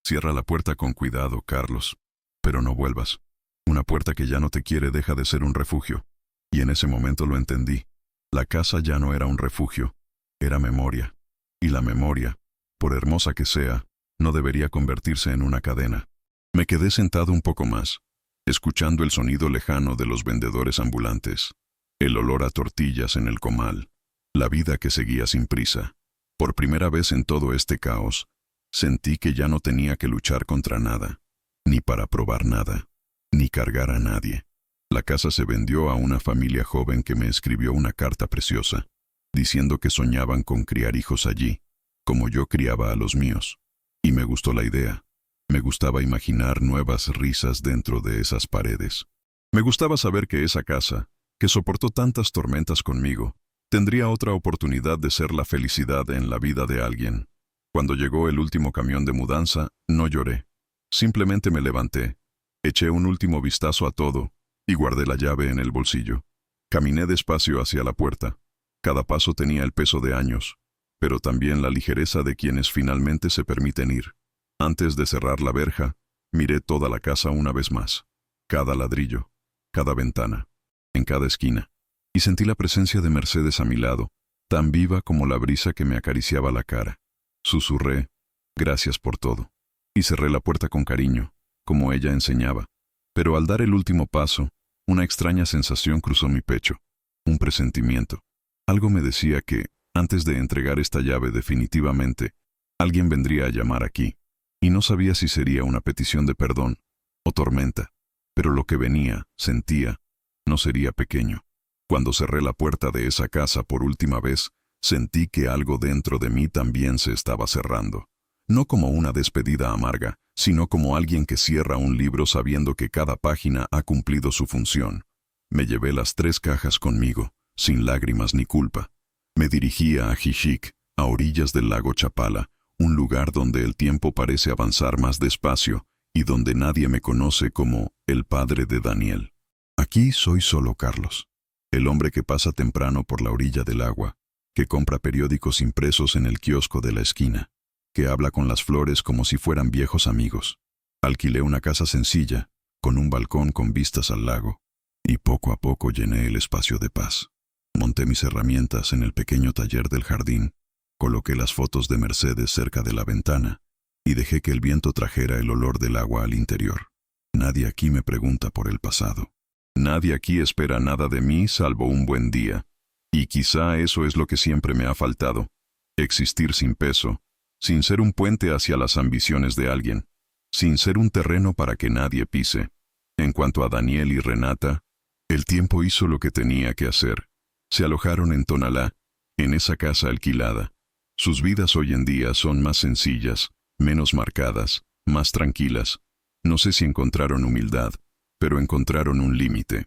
«Cierra la puerta con cuidado, Carlos, pero no vuelvas. Una puerta que ya no te quiere deja de ser un refugio». Y en ese momento lo entendí. La casa ya no era un refugio, era memoria. Y la memoria, por hermosa que sea, no debería convertirse en una cadena. Me quedé sentado un poco más, escuchando el sonido lejano de los vendedores ambulantes, el olor a tortillas en el comal, la vida que seguía sin prisa. Por primera vez en todo este caos, sentí que ya no tenía que luchar contra nada, ni para probar nada, ni cargar a nadie. La casa se vendió a una familia joven que me escribió una carta preciosa, diciendo que soñaban con criar hijos allí, como yo criaba a los míos. Y me gustó la idea. Me gustaba imaginar nuevas risas dentro de esas paredes. Me gustaba saber que esa casa, que soportó tantas tormentas conmigo, tendría otra oportunidad de ser la felicidad en la vida de alguien. Cuando llegó el último camión de mudanza, no lloré. Simplemente me levanté, eché un último vistazo a todo y guardé la llave en el bolsillo. Caminé despacio hacia la puerta. Cada paso tenía el peso de años, pero también la ligereza de quienes finalmente se permiten ir. Antes de cerrar la verja, miré toda la casa una vez más. Cada ladrillo, cada ventana, en cada esquina. Y sentí la presencia de Mercedes a mi lado, tan viva como la brisa que me acariciaba la cara. Susurré, gracias por todo. Y cerré la puerta con cariño, como ella enseñaba. Pero al dar el último paso, una extraña sensación cruzó mi pecho. Un presentimiento. Algo me decía que, antes de entregar esta llave definitivamente, alguien vendría a llamar aquí. Y no sabía si sería una petición de perdón o tormenta. Pero lo que venía, sentía, no sería pequeño. Cuando cerré la puerta de esa casa por última vez, sentí que algo dentro de mí también se estaba cerrando. No como una despedida amarga, sino como alguien que cierra un libro sabiendo que cada página ha cumplido su función. Me llevé las 3 cajas conmigo, sin lágrimas ni culpa. Me dirigí a Ajijic, a orillas del lago Chapala, un lugar donde el tiempo parece avanzar más despacio y donde nadie me conoce como el padre de Daniel. Aquí soy solo Carlos, el hombre que pasa temprano por la orilla del agua, que compra periódicos impresos en el kiosco de la esquina, que habla con las flores como si fueran viejos amigos. Alquilé una casa sencilla, con un balcón con vistas al lago, y poco a poco llené el espacio de paz. Monté mis herramientas en el pequeño taller del jardín, coloqué las fotos de Mercedes cerca de la ventana y dejé que el viento trajera el olor del agua al interior. Nadie aquí me pregunta por el pasado. Nadie aquí espera nada de mí salvo un buen día. Y quizá eso es lo que siempre me ha faltado. Existir sin peso, sin ser un puente hacia las ambiciones de alguien, sin ser un terreno para que nadie pise. En cuanto a Daniel y Renata, el tiempo hizo lo que tenía que hacer. Se alojaron en Tonalá, en esa casa alquilada. Sus vidas hoy en día son más sencillas, menos marcadas, más tranquilas. No sé si encontraron humildad, pero encontraron un límite.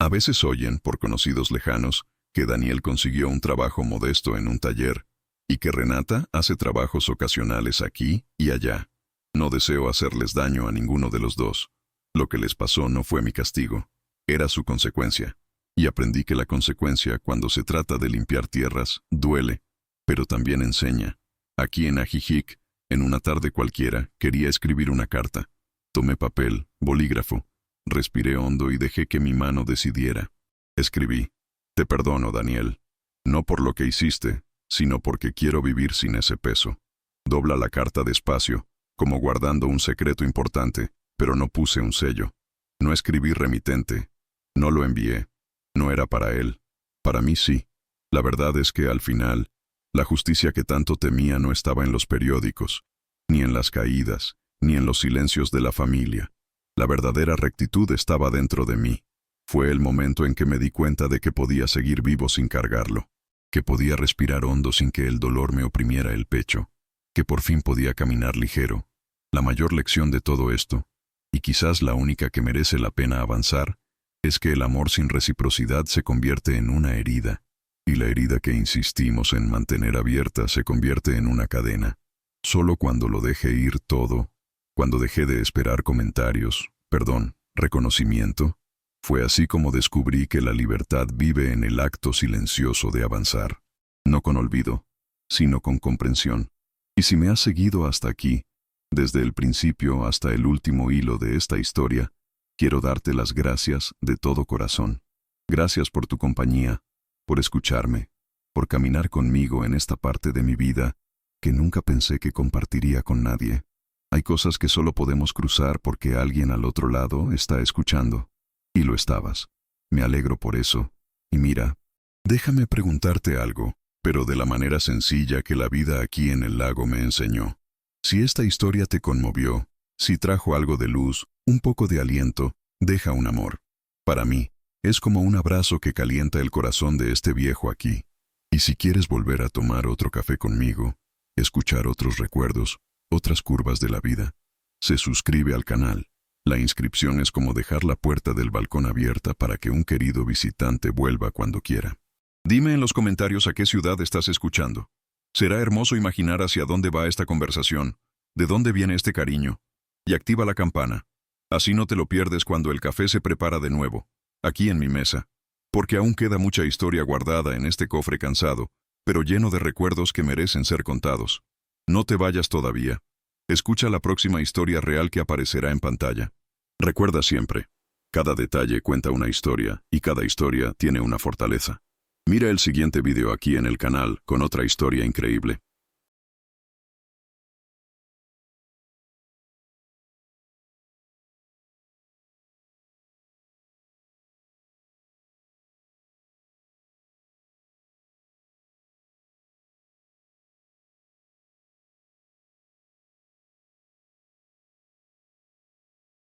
A veces oyen, por conocidos lejanos, que Daniel consiguió un trabajo modesto en un taller, y que Renata hace trabajos ocasionales aquí y allá. No deseo hacerles daño a ninguno de los dos. Lo que les pasó no fue mi castigo, era su consecuencia. Y aprendí que la consecuencia, cuando se trata de limpiar tierras, duele, pero también enseña. Aquí en Ajijic, en una tarde cualquiera, quería escribir una carta. Tomé papel, bolígrafo, respiré hondo y dejé que mi mano decidiera. Escribí: te perdono, Daniel. No por lo que hiciste, sino porque quiero vivir sin ese peso. Dobla la carta despacio, como guardando un secreto importante, pero no puse un sello. No escribí remitente. No lo envié. No era para él. Para mí sí. La verdad es que al final, la justicia que tanto temía no estaba en los periódicos, ni en las caídas, ni en los silencios de la familia. La verdadera rectitud estaba dentro de mí. Fue el momento en que me di cuenta de que podía seguir vivo sin cargarlo, que podía respirar hondo sin que el dolor me oprimiera el pecho, que por fin podía caminar ligero. La mayor lección de todo esto, y quizás la única que merece la pena avanzar, es que el amor sin reciprocidad se convierte en una herida, y la herida que insistimos en mantener abierta se convierte en una cadena. Solo cuando lo dejé ir todo, cuando dejé de esperar comentarios, reconocimiento, fue así como descubrí que la libertad vive en el acto silencioso de avanzar, no con olvido, sino con comprensión. Y si me has seguido hasta aquí, desde el principio hasta el último hilo de esta historia, quiero darte las gracias de todo corazón. Gracias por tu compañía, por escucharme, por caminar conmigo en esta parte de mi vida que nunca pensé que compartiría con nadie. Hay cosas que solo podemos cruzar porque alguien al otro lado está escuchando. Y lo estabas. Me alegro por eso. Y mira, déjame preguntarte algo, pero de la manera sencilla que la vida aquí en el lago me enseñó. Si esta historia te conmovió, si trajo algo de luz, un poco de aliento, deja un amor. Para mí, es como un abrazo que calienta el corazón de este viejo aquí. Y si quieres volver a tomar otro café conmigo, escuchar otros recuerdos, otras curvas de la vida, se suscribe al canal. La inscripción es como dejar la puerta del balcón abierta para que un querido visitante vuelva cuando quiera. Dime en los comentarios a qué ciudad estás escuchando. Será hermoso imaginar hacia dónde va esta conversación, de dónde viene este cariño. Y activa la campana. Así no te lo pierdes cuando el café se prepara de nuevo, aquí en mi mesa. Porque aún queda mucha historia guardada en este cofre cansado, pero lleno de recuerdos que merecen ser contados. No te vayas todavía. Escucha la próxima historia real que aparecerá en pantalla. Recuerda siempre, cada detalle cuenta una historia y cada historia tiene una fortaleza. Mira el siguiente video aquí en el canal con otra historia increíble.